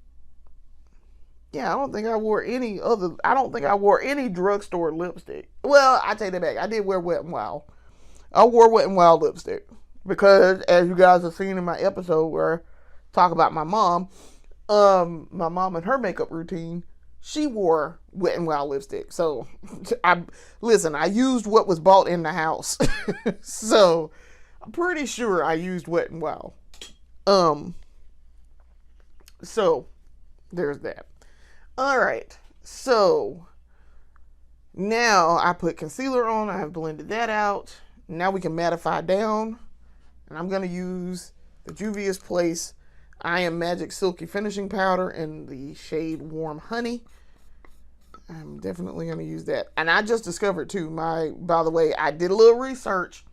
yeah, I don't think I wore any drugstore lipstick. Well, I take that back. I did wear Wet n Wild. I wore Wet n Wild lipstick because, as you guys have seen in my episode where I talk about my mom and her makeup routine, she wore Wet n Wild lipstick. So, I used what was bought in the house. So, I'm pretty sure I used Wet n Wild. So, there's that. All right, so now I put concealer on. I have blended that out. Now we can mattify down. And I'm going to use the Juvia's Place I Am Magic Silky Finishing Powder in the shade Warm Honey. I'm definitely going to use that. And I just discovered, too, by the way, I did a little research.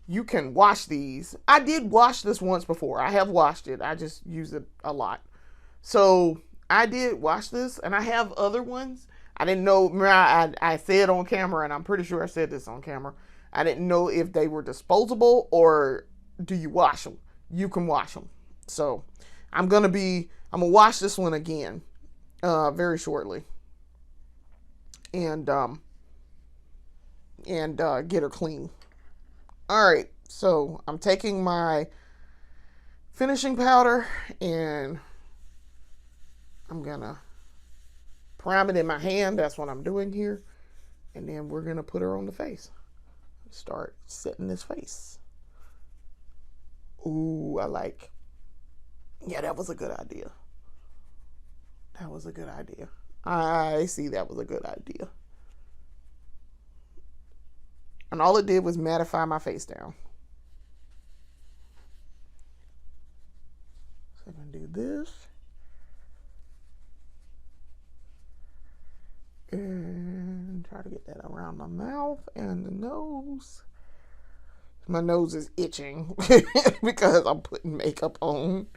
You can wash these. I did wash this once before. I have washed it. I just use it a lot. So I did wash this, and I have other ones. I didn't know. I said on camera, and I'm pretty sure I said this on camera. I didn't know if they were disposable or do you wash them. You can wash them. So I'm gonna wash this one again very shortly, and get her clean. All right. So I'm taking my finishing powder and I'm gonna prime it in my hand. That's what I'm doing here. And then we're gonna put her on the face. Start setting this face. Ooh, yeah, that was a good idea. That was a good idea. I see that was a good idea. And all it did was mattify my face down. So I'm gonna do this. And try to get that around my mouth and the nose. My nose is itching because I'm putting makeup on.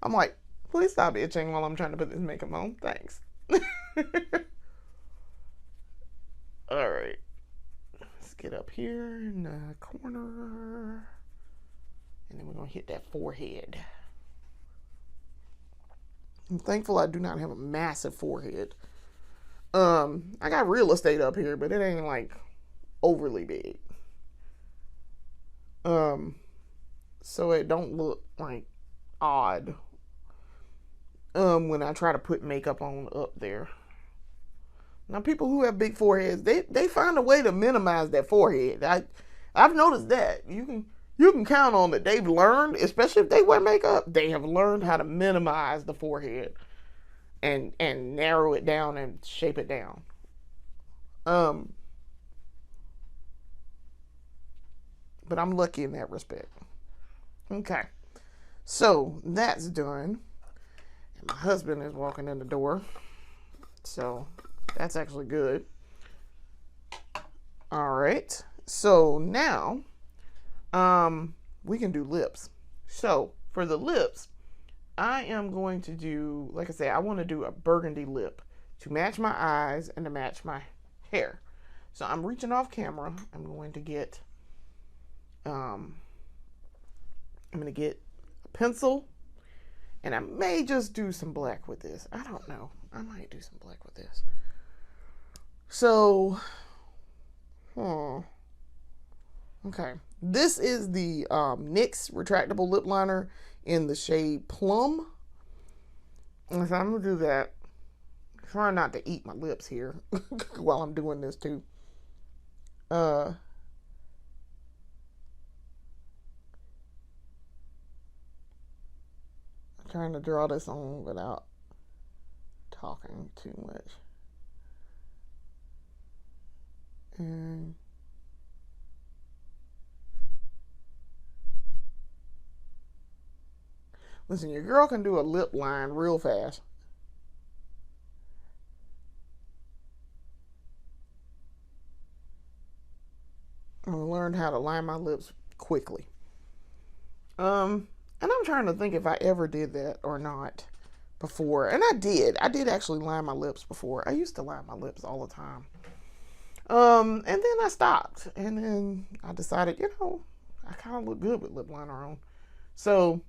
I'm like, please stop itching while I'm trying to put this makeup on. Thanks. All right. Let's get up here in the corner. And then we're going to hit that forehead. I'm thankful I do not have a massive forehead. I got real estate up here, but it ain't like overly big. Um, so it don't look like odd when I try to put makeup on up there. Now people who have big foreheads, they find a way to minimize that forehead. I've noticed that. You can count on that they've learned, especially if they wear makeup, they have learned how to minimize the forehead and narrow it down and shape it down. Um but I'm lucky in that respect. Okay. So that's done. And my husband is walking in the door. So that's actually good. All right. So now we can do lips. So for the lips, I am going to do, like I said, I want to do a burgundy lip to match my eyes and to match my hair. So I'm reaching off camera. I'm going to get a pencil, and I may just do some black with this. I don't know. I might do some black with this. So, okay. This is the NYX retractable lip liner in the shade Plum. And so I'm going to do that. Trying not to eat my lips here while I'm doing this too. Trying to draw this on without talking too much. And listen, your girl can do a lip line real fast. I learned how to line my lips quickly. And I'm trying to think if I ever did that or not before. And I did. I did actually line my lips before. I used to line my lips all the time. And then I stopped. And then I decided, I kind of look good with lip liner on. So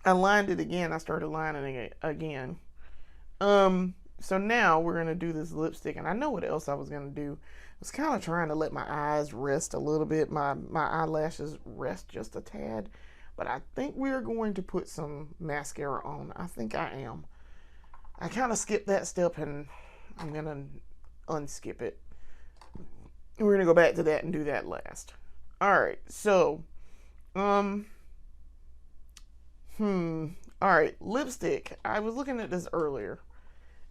I lined it again. I started lining it again. So now we're going to do this lipstick. And I know what else I was going to do. I was kind of trying to let my eyes rest a little bit. My eyelashes rest just a tad. But I think we're going to put some mascara on. I think I am. I kind of skipped that step and I'm going to unskip it. We're going to go back to that and do that last. All right. So, all right. Lipstick. I was looking at this earlier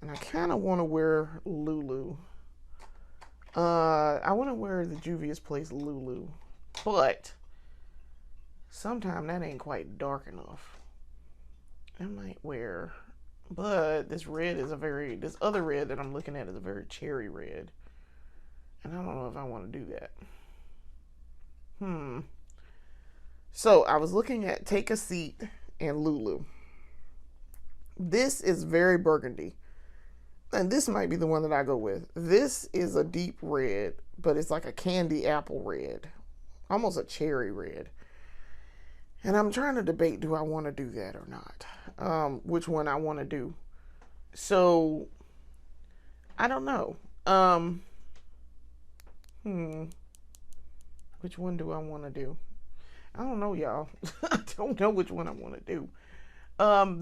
and I kind of want to wear Lulu. I want to wear the Juvia's Place Lulu, but sometimes that ain't quite dark enough. I might wear, but this other red that I'm looking at is a very cherry red. And I don't know if I want to do that. So I was looking at Take a Seat and Lulu. This is very burgundy. And this might be the one that I go with. This is a deep red, but it's like a candy apple red. Almost a cherry red. And I'm trying to debate, do I want to do that or not? Which one I want to do. So, I don't know. Which one do I want to do? I don't know, y'all. I don't know which one I want to do.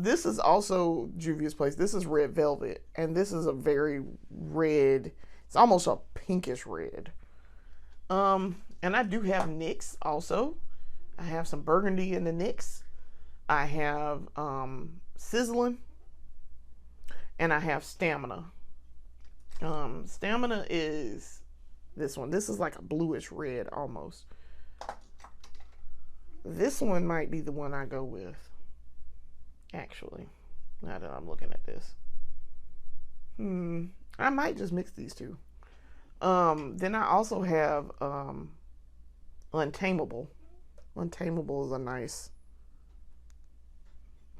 This is also Juvia's Place. This is Red Velvet. And this is a very red. It's almost a pinkish red. And I do have NYX also. I have some burgundy in the NYX. I have Sizzling. And I have Stamina. Stamina is this one. This is like a bluish red almost. This one might be the one I go with. Actually, now that I'm looking at this. I might just mix these two. Then I also have Untamable. Untamable is a nice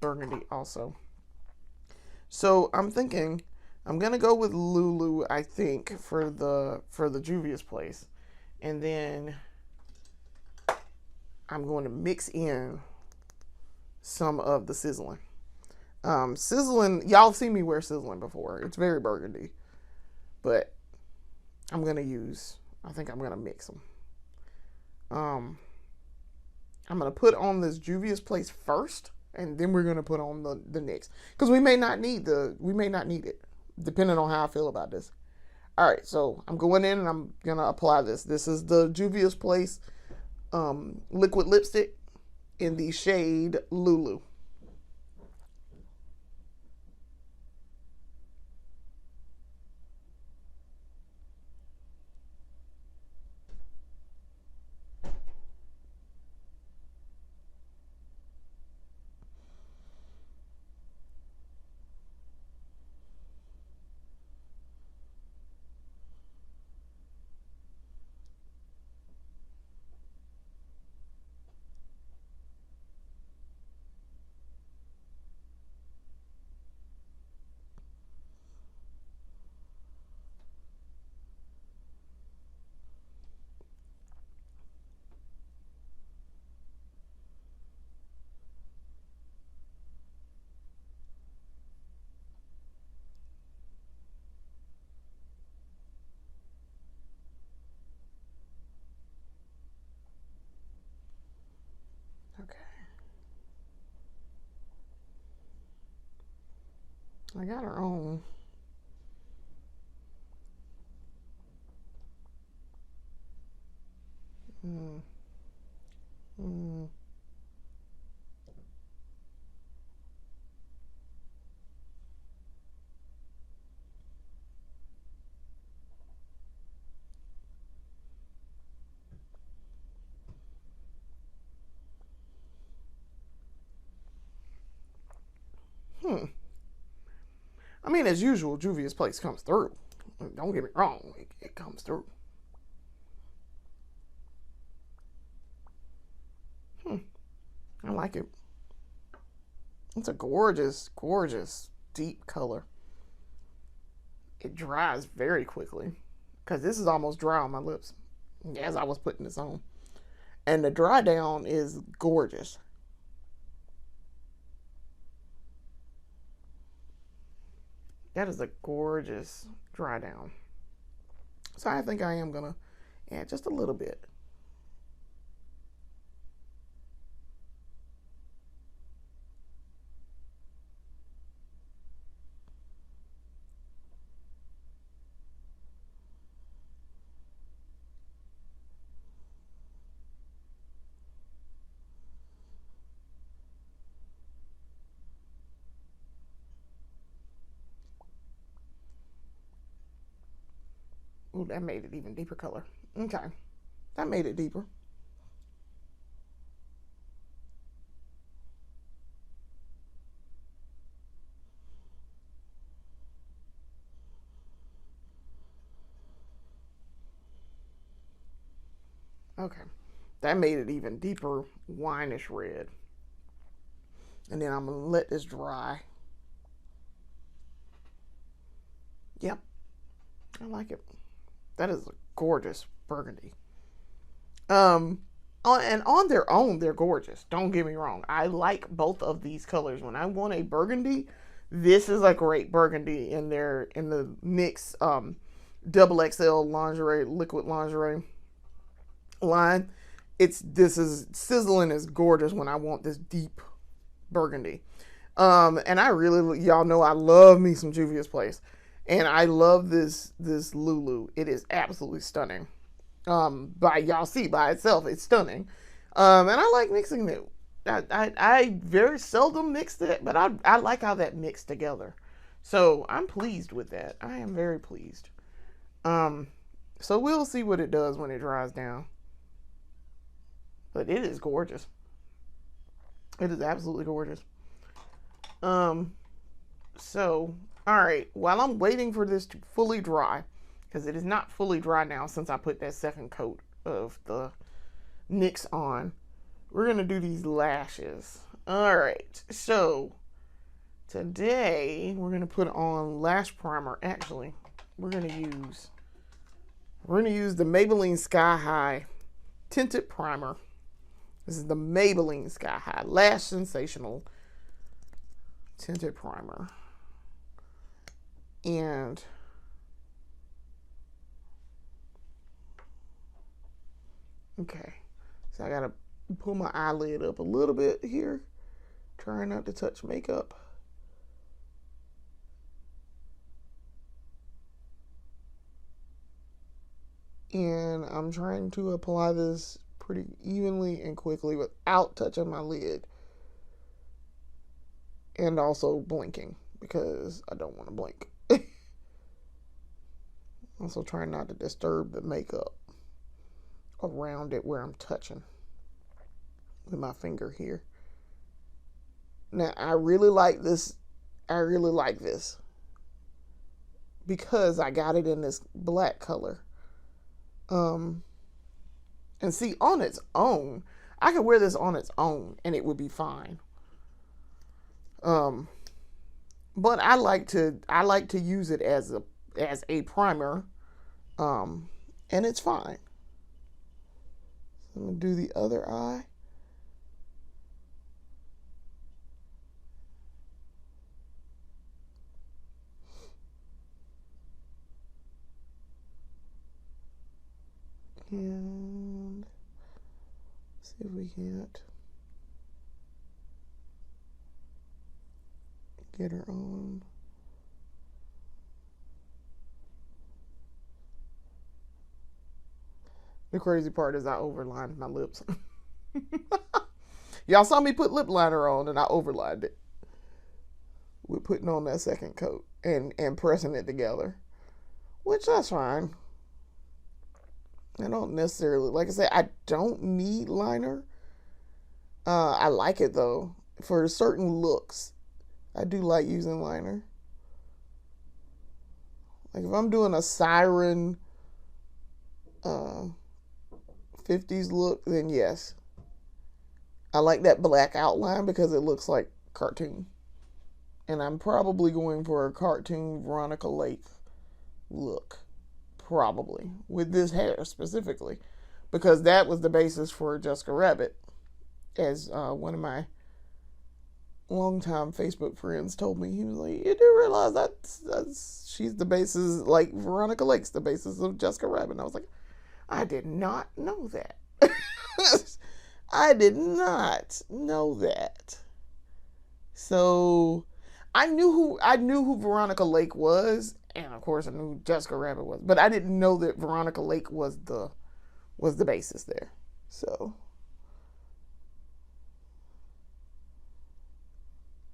burgundy also. So I'm thinking I'm gonna go with Lulu, I think, for the Juvia's Place. And then I'm going to mix in some of the Sizzling. Sizzling, y'all seen me wear Sizzling before. It's very burgundy. But I think I'm gonna mix them. I'm going to put on this Juvia's Place first, and then we're going to put on the NYX. Because we may not need it, depending on how I feel about this. All right, so I'm going in and I'm going to apply this. This is the Juvia's Place liquid lipstick in the shade Lulu. Okay. I got her on. Mm. Mm. Hmm. I mean, as usual, Juvia's Place comes through. Don't get me wrong, it comes through. Hmm. I like it. It's a gorgeous, gorgeous, deep color. It dries very quickly because this is almost dry on my lips as I was putting this on. And the dry down is gorgeous. That is a gorgeous dry down. So I think I am going to add just a little bit. Ooh, that made it even deeper color. Okay, that made it deeper. Okay, that made it even deeper wineish red. And then I'm going to let this dry. Yep, I like it. That is a gorgeous burgundy. And on their own, they're gorgeous. Don't get me wrong. I like both of these colors. When I want a burgundy, this is a great burgundy in the NYX double XL lingerie, liquid lingerie line. This is sizzling is gorgeous when I want this deep burgundy. And I really, y'all know I love me some Juvia's Place, and I love this Lulu. It is absolutely stunning. By y'all see by itself, it's stunning. And I like mixing it. I very seldom mix it, but I like how that mixed together. So I'm pleased with that. I am very pleased. Um, so we'll see what it does when it dries down. But it is gorgeous. It is absolutely gorgeous. Um, so all right, while I'm waiting for this to fully dry, because it is not fully dry now since I put that second coat of the NYX on, we're gonna do these lashes. All right, so today we're gonna put on lash primer. Actually, we're gonna use the Maybelline Sky High tinted primer. This is the Maybelline Sky High Lash Sensational tinted primer. And okay, so I gotta pull my eyelid up a little bit here. Trying not to touch makeup. And I'm trying to apply this pretty evenly and quickly without touching my lid. And also blinking because I don't want to blink. Also trying not to disturb the makeup around it where I'm touching with my finger here. Now, I really like this. Because I got it in this black color. And see, on its own, I could wear this on its own and it would be fine. But I like to use it as a primer. And it's fine. So I'm gonna do the other eye. And see if we can't get her on. The crazy part is I overlined my lips. Y'all saw me put lip liner on and I overlined it with putting on that second coat and pressing it together, which that's fine. I don't necessarily, like I said, I don't need liner. I like it though. For certain looks, I do like using liner. Like if I'm doing a siren 50s look, then yes. I like that black outline because it looks like cartoon. And I'm probably going for a cartoon Veronica Lake look. Probably. With this hair specifically. Because that was the basis for Jessica Rabbit. As one of my longtime Facebook friends told me. He was like, you do realize that's she's the basis, like Veronica Lake's the basis of Jessica Rabbit. And I was like, I did not know that. I did not know that. So I knew who Veronica Lake was, and of course I knew who Jessica Rabbit was, but I didn't know that Veronica Lake was the basis there. So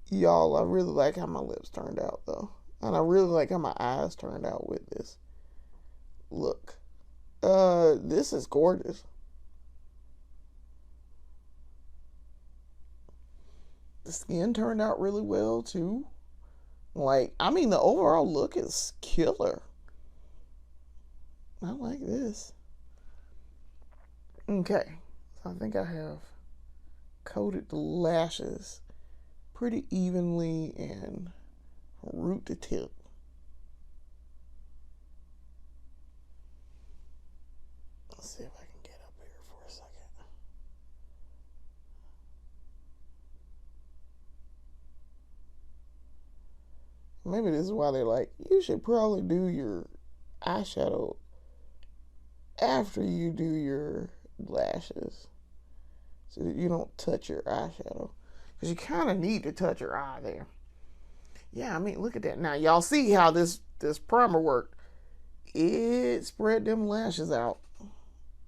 y'all, I really like how my lips turned out though. And I really like how my eyes turned out with this look. This is gorgeous. The skin turned out really well too. Like, I mean, the overall look is killer. I like this. Okay, so I think I have coated the lashes pretty evenly and root to tip. Let's see if I can get up here for a second. Maybe this is why they're like, you should probably do your eyeshadow after you do your lashes so that you don't touch your eyeshadow. Because you kind of need to touch your eye there. Yeah, I mean, look at that. Now, y'all see how this primer worked. It spread them lashes out.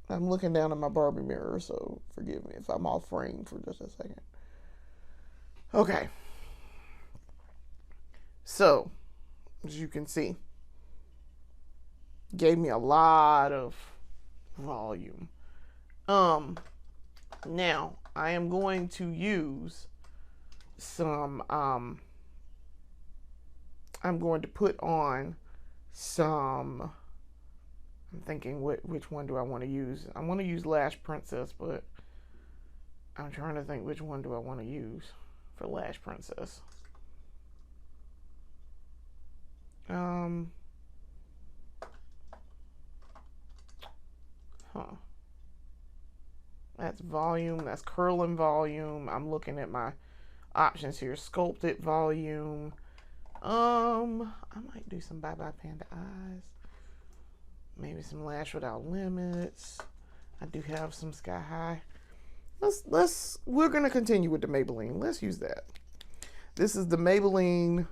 I'm looking down at my Barbie mirror, so forgive me if I'm off frame for just a second. Okay. So, as you can see, gave me a lot of volume. Now, I am going to use some, I'm going to put on some, I'm thinking which one do I want to use. I want to use Lash Princess, but I'm trying to think which one do I want to use for Lash Princess. That's volume, that's curling volume. I'm looking at my options here. Sculpted volume. I might do some Bye Bye Panda eyes. Maybe some Lash Without Limits. I do have some Sky High. We're gonna continue with the Maybelline. Let's use that. This is the Maybelline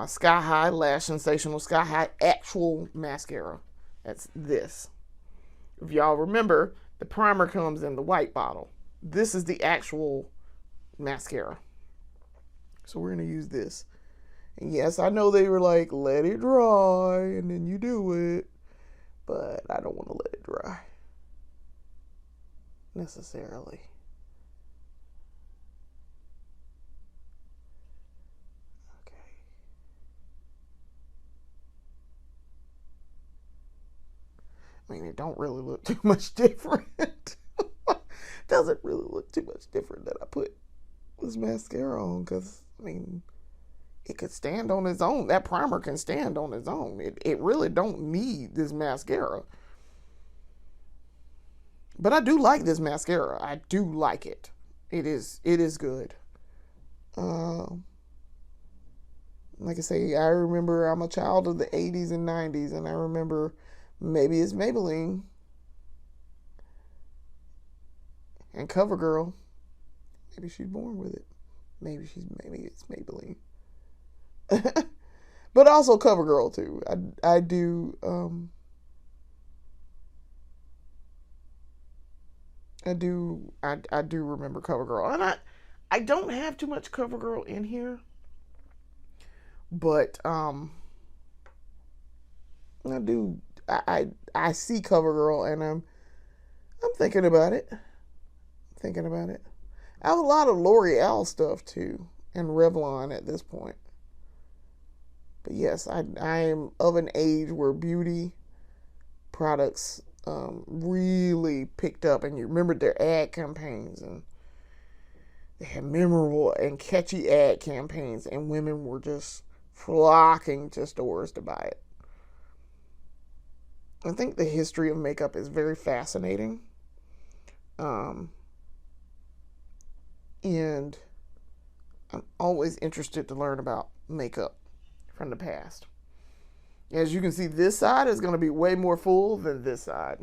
Sky High Lash Sensational Sky High Actual Mascara. That's this. If y'all remember, the primer comes in the white bottle. This is the actual mascara. So we're going to use this. And yes, I know they were like, let it dry and then you do it. But I don't want to let it dry necessarily. I mean, it don't really look too much different. Doesn't really look too much different that I put this mascara on because, I mean, it could stand on its own. That primer can stand on its own. It really don't need this mascara. But I do like this mascara. I do like it. It is good. Like I say, I remember I'm a child of the 80s and 90s, and I remember maybe it's Maybelline and CoverGirl. Maybe she's born with it. Maybe it's Maybelline. But also CoverGirl too. I do remember CoverGirl. And I don't have too much CoverGirl in here. But I see CoverGirl and I'm thinking about it. I have a lot of L'Oreal stuff too and Revlon at this point. But yes, I am of an age where beauty products really picked up, and you remember their ad campaigns, and they had memorable and catchy ad campaigns, and women were just flocking to stores to buy it. I think the history of makeup is very fascinating. And I'm always interested to learn about makeup from the past. As you can see, this side is going to be way more full than this side.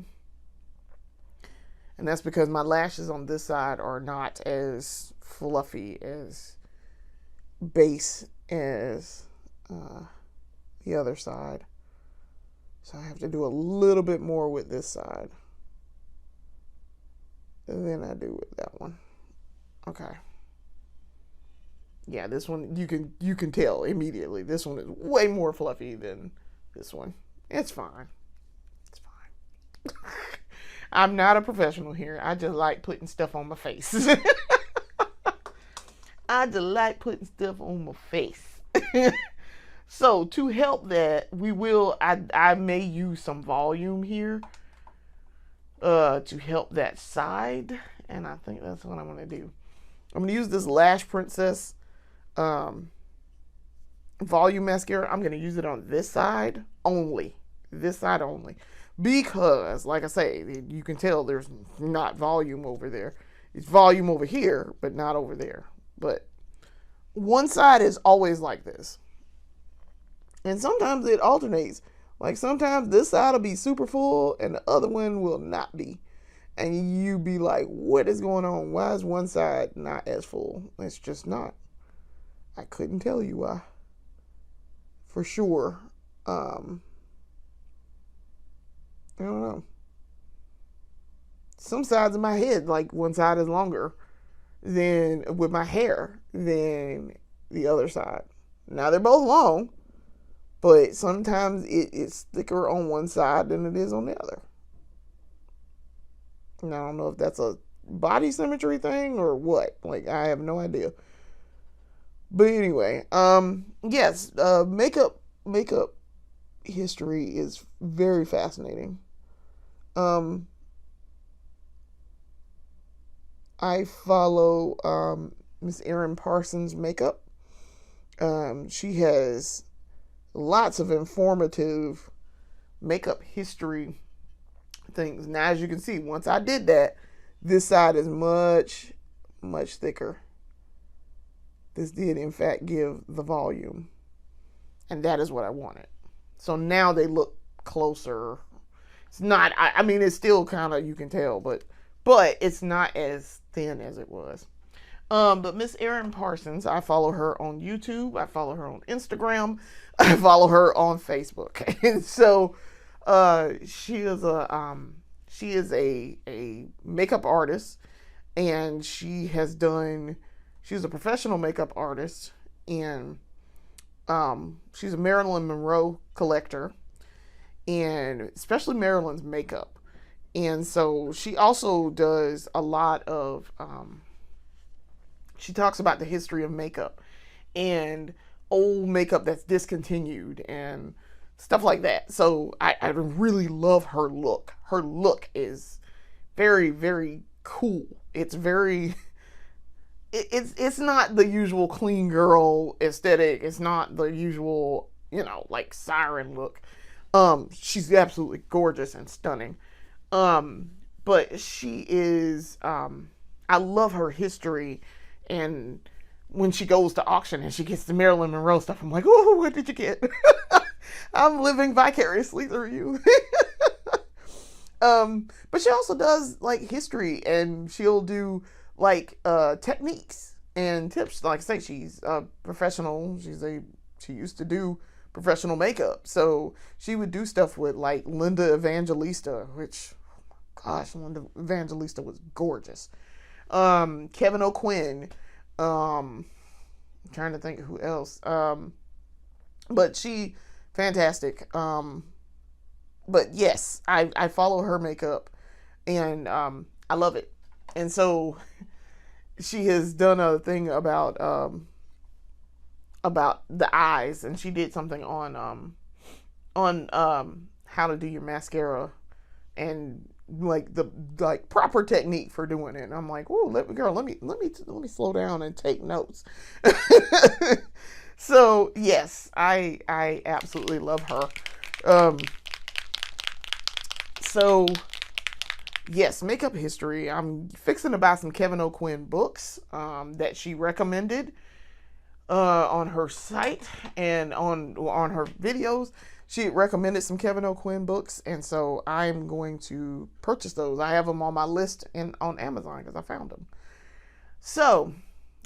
And that's because my lashes on this side are not as fluffy, as base as the other side. So I have to do a little bit more with this side than I do with that one. Okay. Yeah, this one you can tell immediately. This one is way more fluffy than this one. It's fine. It's fine. I'm not a professional here. I just like putting stuff on my face. I just like putting stuff on my face. So to help that, I may use some volume here to help that side. And I think that's what I'm going to do. I'm going to use this Lash Princess volume mascara. I'm going to use it on this side only. This side only. Because, like I say, you can tell there's not volume over there. It's volume over here, but not over there. But one side is always like this. And sometimes it alternates. Like sometimes this side will be super full and the other one will not be. And you be like, what is going on? Why is one side not as full? It's just not. I couldn't tell you why. For sure. I don't know. Some sides of my head, like one side is longer than with my hair than the other side. Now they're both long, but sometimes it's thicker on one side than it is on the other. And I don't know if that's a body symmetry thing or what. Like, I have no idea. But anyway, yes, makeup history is very fascinating. I follow Miss Erin Parsons Makeup. She has lots of informative makeup history things. Now, as you can see, once I did that, this side is much, much thicker. This did, in fact, give the volume. And that is what I wanted. So now they look closer. It's not, I mean, it's still kind of, you can tell, but but it's not as thin as it was. But Miss Erin Parsons, I follow her on YouTube. I follow her on Instagram. I follow her on Facebook. And so, she is a makeup artist, and she's a professional makeup artist, and she's a Marilyn Monroe collector, and especially Marilyn's makeup. And so she also does a lot of she talks about the history of makeup and old makeup that's discontinued and stuff like that. So I really love her look. Her look is very, very cool. It's very it's not the usual clean girl aesthetic. It's not the usual, like siren look. She's absolutely gorgeous and stunning. But she is I love her history, and when she goes to auction and she gets the Marilyn Monroe stuff, I'm like, oh, what did you get? I'm living vicariously through you. But she also does like history, and she'll do like techniques and tips. Like I say, she's a professional. She used to do professional makeup, so she would do stuff with like Linda Evangelista, which, gosh, Linda Evangelista was gorgeous. Kevin O'Quinn. I'm trying to think who else. But she fantastic. But yes, I follow her makeup, and I love it. And so she has done a thing about the eyes, and she did something on how to do your mascara and like the proper technique for doing it. And I'm like, oh, let me slow down and take notes. So yes, I absolutely love her. So yes, makeup history. I'm fixing to buy some Kevin O'Quinn books that she recommended on her site and on her videos. She recommended some Kevin O'Quinn books, and so I'm going to purchase those. I have them on my list on Amazon because I found them. So,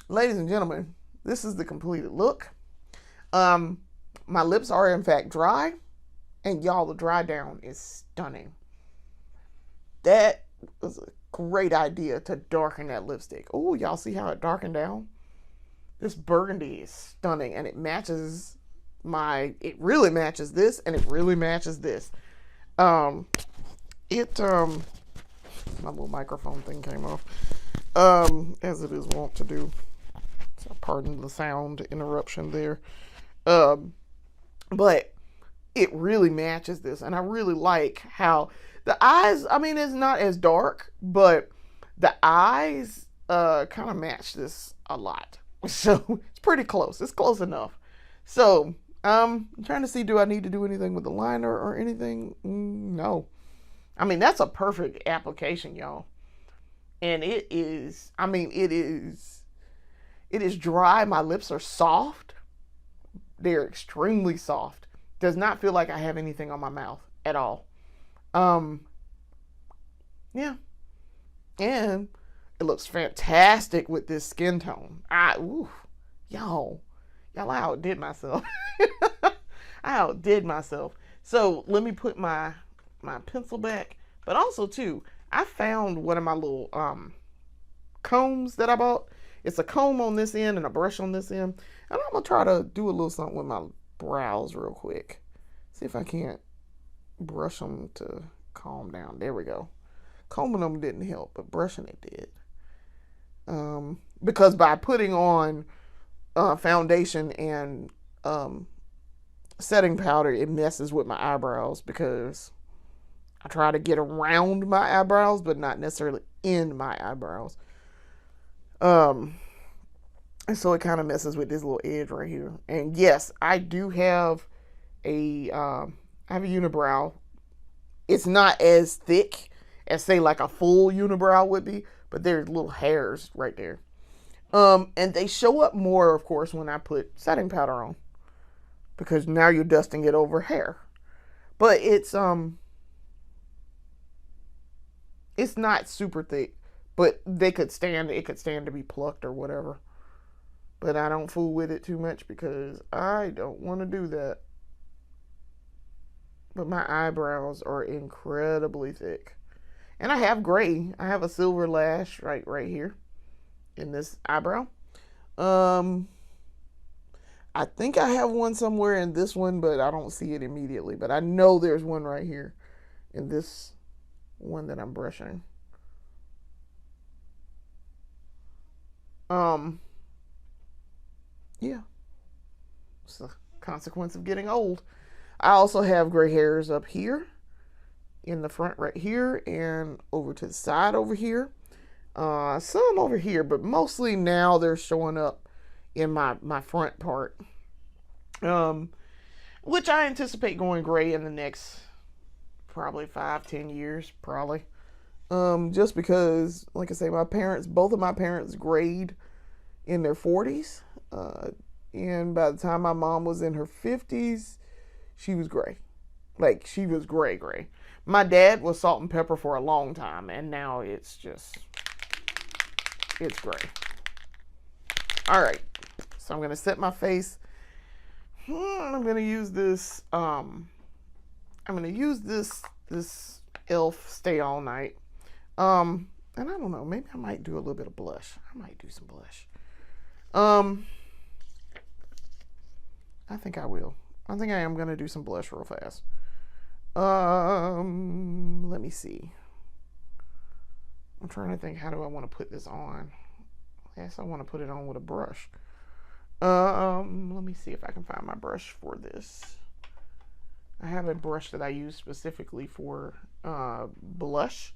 ladies and gentlemen, this is the completed look. My lips are in fact dry, and y'all, the dry down is stunning. That was a great idea to darken that lipstick. Oh, y'all see how it darkened down? This burgundy is stunning, and it really matches this, and it really matches this. My little microphone thing came off, as it is wont to do. So pardon the sound interruption there. But it really matches this, and I really like how the eyes, I mean, it's not as dark, but the eyes kind of match this a lot. So it's pretty close. It's close enough. So I'm trying to see, do I need to do anything with the liner or anything? No. I mean, that's a perfect application, y'all. And it is dry. My lips are soft. They're extremely soft. Does not feel like I have anything on my mouth at all. Yeah. And it looks fantastic with this skin tone. Y'all, I outdid myself. I outdid myself. So let me put my pencil back. But also too, I found one of my little combs that I bought. It's a comb on this end and a brush on this end. And I'm gonna try to do a little something with my brows real quick. See if I can't brush them to calm down. There we go. Combing them didn't help, but brushing it did. Because by putting on foundation and setting powder, it messes with my eyebrows, because I try to get around my eyebrows, but not necessarily in my eyebrows. And so it kind of messes with this little edge right here. And yes, I do have a unibrow. It's not as thick as, say, like a full unibrow would be, but there's little hairs right there. And they show up more, of course, when I put setting powder on, because now you're dusting it over hair. But it's It's not super thick, but it could stand to be plucked or whatever. But I don't fool with it too much because I don't want to do that. But my eyebrows are incredibly thick. And I have gray. I have a silver lash right here in this eyebrow. I think I have one somewhere in this one, but I don't see it immediately. But I know there's one right here in this one that I'm brushing. Yeah. It's a consequence of getting old. I also have gray hairs up here in the front right here and over to the side over here. Some over here, but mostly now they're showing up in my front part. Which I anticipate going gray in the next probably 5-10 years, probably. Just because, like I say, both of my parents grayed in their 40s. And by the time my mom was in her 50s, she was gray. Like, she was gray. My dad was salt and pepper for a long time, and now it's gray. All right, so I'm going to set my face. I'm going to use this, this e.l.f. Stay All Night. And I don't know, maybe I might do a little bit of blush. I might do some blush. I think I will. I think I am going to do some blush real fast. Let me see. I'm trying to think, how do I want to put this on? I guess I want to put it on with a brush. Let me see if I can find my brush for this. I have a brush that I use specifically for blush,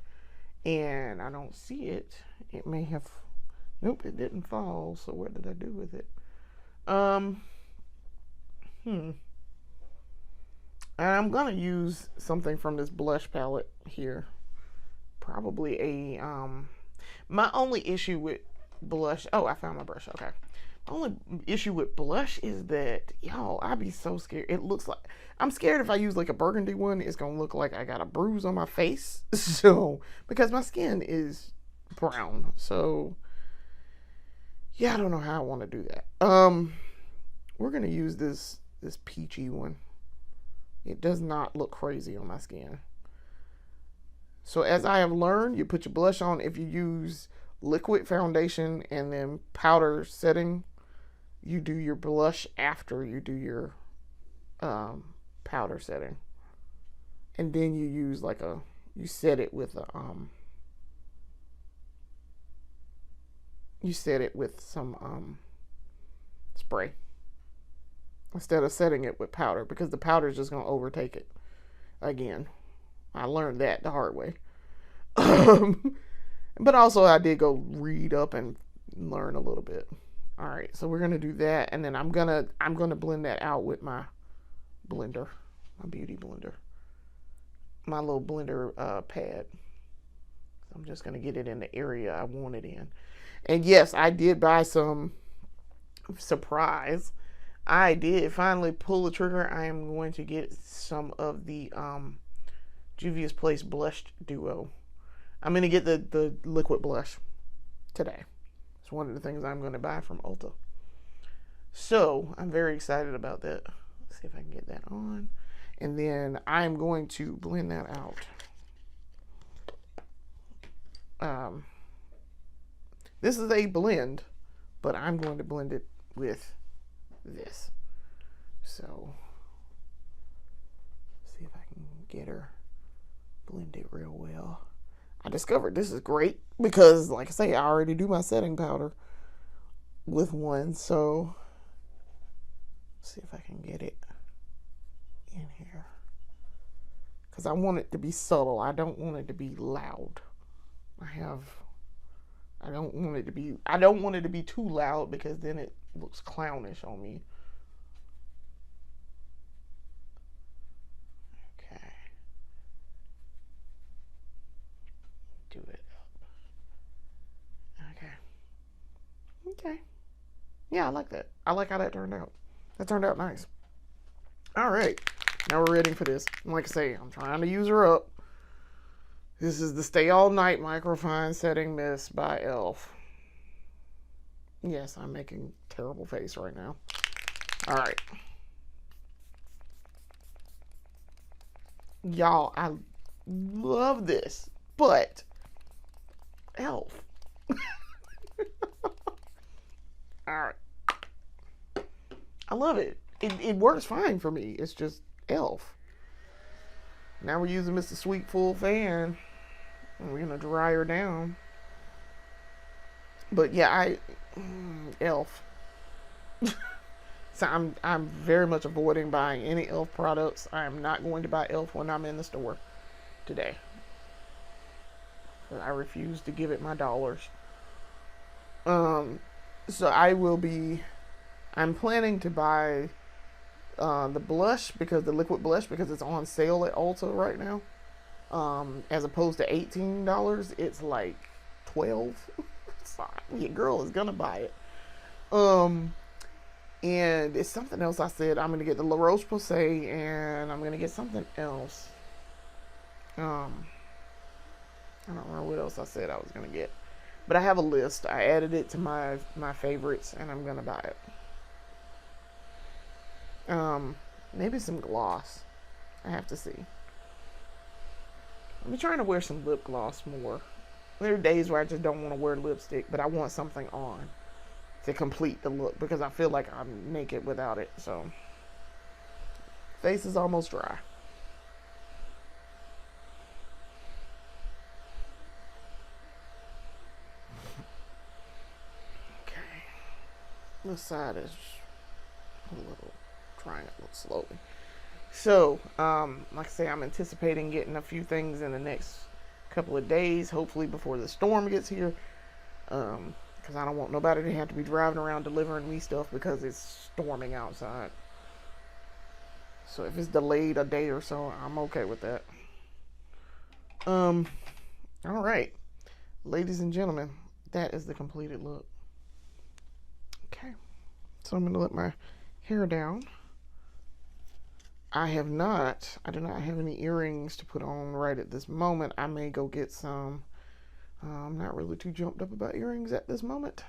and I don't see it. It may have, nope, it didn't fall. So what did I do with it? I'm gonna use something from this blush palette here. Probably a my only issue with blush. Oh, I found my brush. Okay. The only issue with blush is that, y'all, I'd be so scared. It looks like, I'm scared if I use like a burgundy one, it's gonna look like I got a bruise on my face. So, because my skin is brown. So, yeah, I don't know how I want to do that. We're gonna use this peachy one. It does not look crazy on my skin. So as I have learned, you put your blush on. If you use liquid foundation and then powder setting, you do your blush after you do your powder setting. And then you use like you set it with some spray instead of setting it with powder, because the powder is just going to overtake it again. I learned that the hard way. But also I did go read up and learn a little bit. All right, so we're going to do that, and then I'm going to blend that out with my blender, my beauty blender. My little blender pad. I'm just going to get it in the area I want it in. And yes, I did buy some, surprise, I did finally pull the trigger. I am going to get some of the Juvia's Place Blush Duo. I'm going to get the liquid blush today. It's one of the things I'm going to buy from Ulta. So I'm very excited about that. Let's see if I can get that on. And then I'm going to blend that out. This is a blend, but I'm going to blend it with this. So see if I can get her blend it real well. I discovered this is great because, like I say, I already do my setting powder with one. So let's see if I can get it in here, because I want it to be subtle. I don't want it to be loud. I don't want it to be too loud, because then it looks clownish on me. Okay. Do it up. Okay. Yeah, I like that. I like how that turned out. That turned out nice. All right. Now we're ready for this. And like I say, I'm trying to use her up This is the Stay All Night Microfine Setting Mist by e.l.f. Yes, I'm making a terrible face right now. All right. Y'all, I love this, but e.l.f. All right. I love it. It works fine for me. It's just e.l.f. Now we're using Mr. Sweet Full Fan. And we're going to dry her down. But yeah, e.l.f. So I'm very much avoiding buying any e.l.f. products. I am not going to buy e.l.f. when I'm in the store today. I refuse to give it my dollars. So I'm planning to buy the blush, because the liquid blush, because it's on sale at Ulta right now. As opposed to $18, it's like $12. So your girl is gonna buy it. And it's something else I said. I'm gonna get the La Roche-Posay, and I'm gonna get something else. I don't remember what else I said I was gonna get, but I have a list. I added it to my favorites, and I'm gonna buy it. Maybe some gloss. I have to see. I'm trying to wear some lip gloss more. There are days where I just don't want to wear lipstick, but I want something on to complete the look, because I feel like I'm naked without it. So, face is almost dry. Okay. This side is a little trying it a little slowly. So, like I say, I'm anticipating getting a few things in the next couple of days, hopefully before the storm gets here. Because I don't want nobody to have to be driving around delivering me stuff because it's storming outside. So if it's delayed a day or so, I'm okay with that. All right, ladies and gentlemen, that is the completed look. Okay, so I'm gonna let my hair down. I do not have any earrings to put on right at this moment. I may go get some. I'm not really too jumped up about earrings at this moment,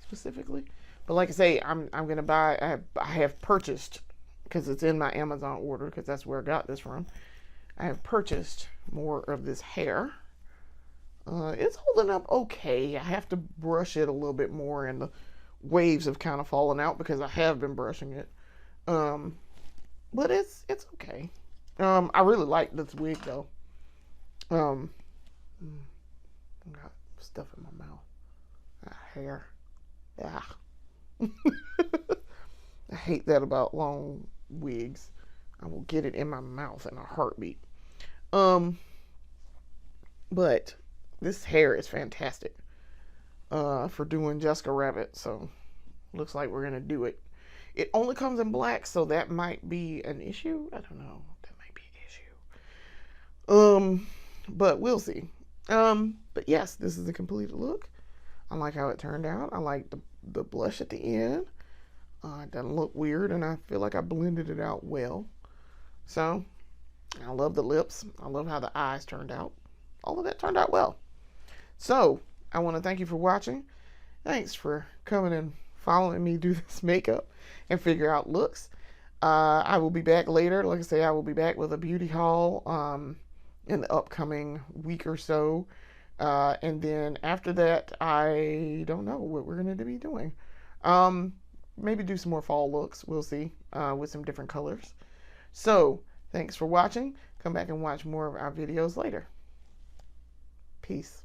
specifically. But like I say, I'm gonna buy. I have purchased, because it's in my Amazon order, because that's where I got this from. I have purchased more of this hair. It's holding up okay. I have to brush it a little bit more, and the waves have kind of fallen out because I have been brushing it. But it's okay. I really like this wig though. I got stuff in my mouth. Hair. Yeah. I hate that about long wigs. I will get it in my mouth in a heartbeat. But this hair is fantastic for doing Jessica Rabbit. So looks like we're gonna do it. It only comes in black, so that might be an issue. I don't know. That might be an issue. But we'll see. But yes, this is the completed look. I like how it turned out. I like the blush at the end. It doesn't look weird, and I feel like I blended it out well. So, I love the lips. I love how the eyes turned out. All of that turned out well. So, I want to thank you for watching. Thanks for coming and following me do this makeup and figure out looks. I will be back later. Like I say, I will be back with a beauty haul in the upcoming week or so. And then after that, I don't know what we're going to be doing. Maybe do some more fall looks. We'll see, with some different colors. So, thanks for watching. Come back and watch more of our videos later. Peace.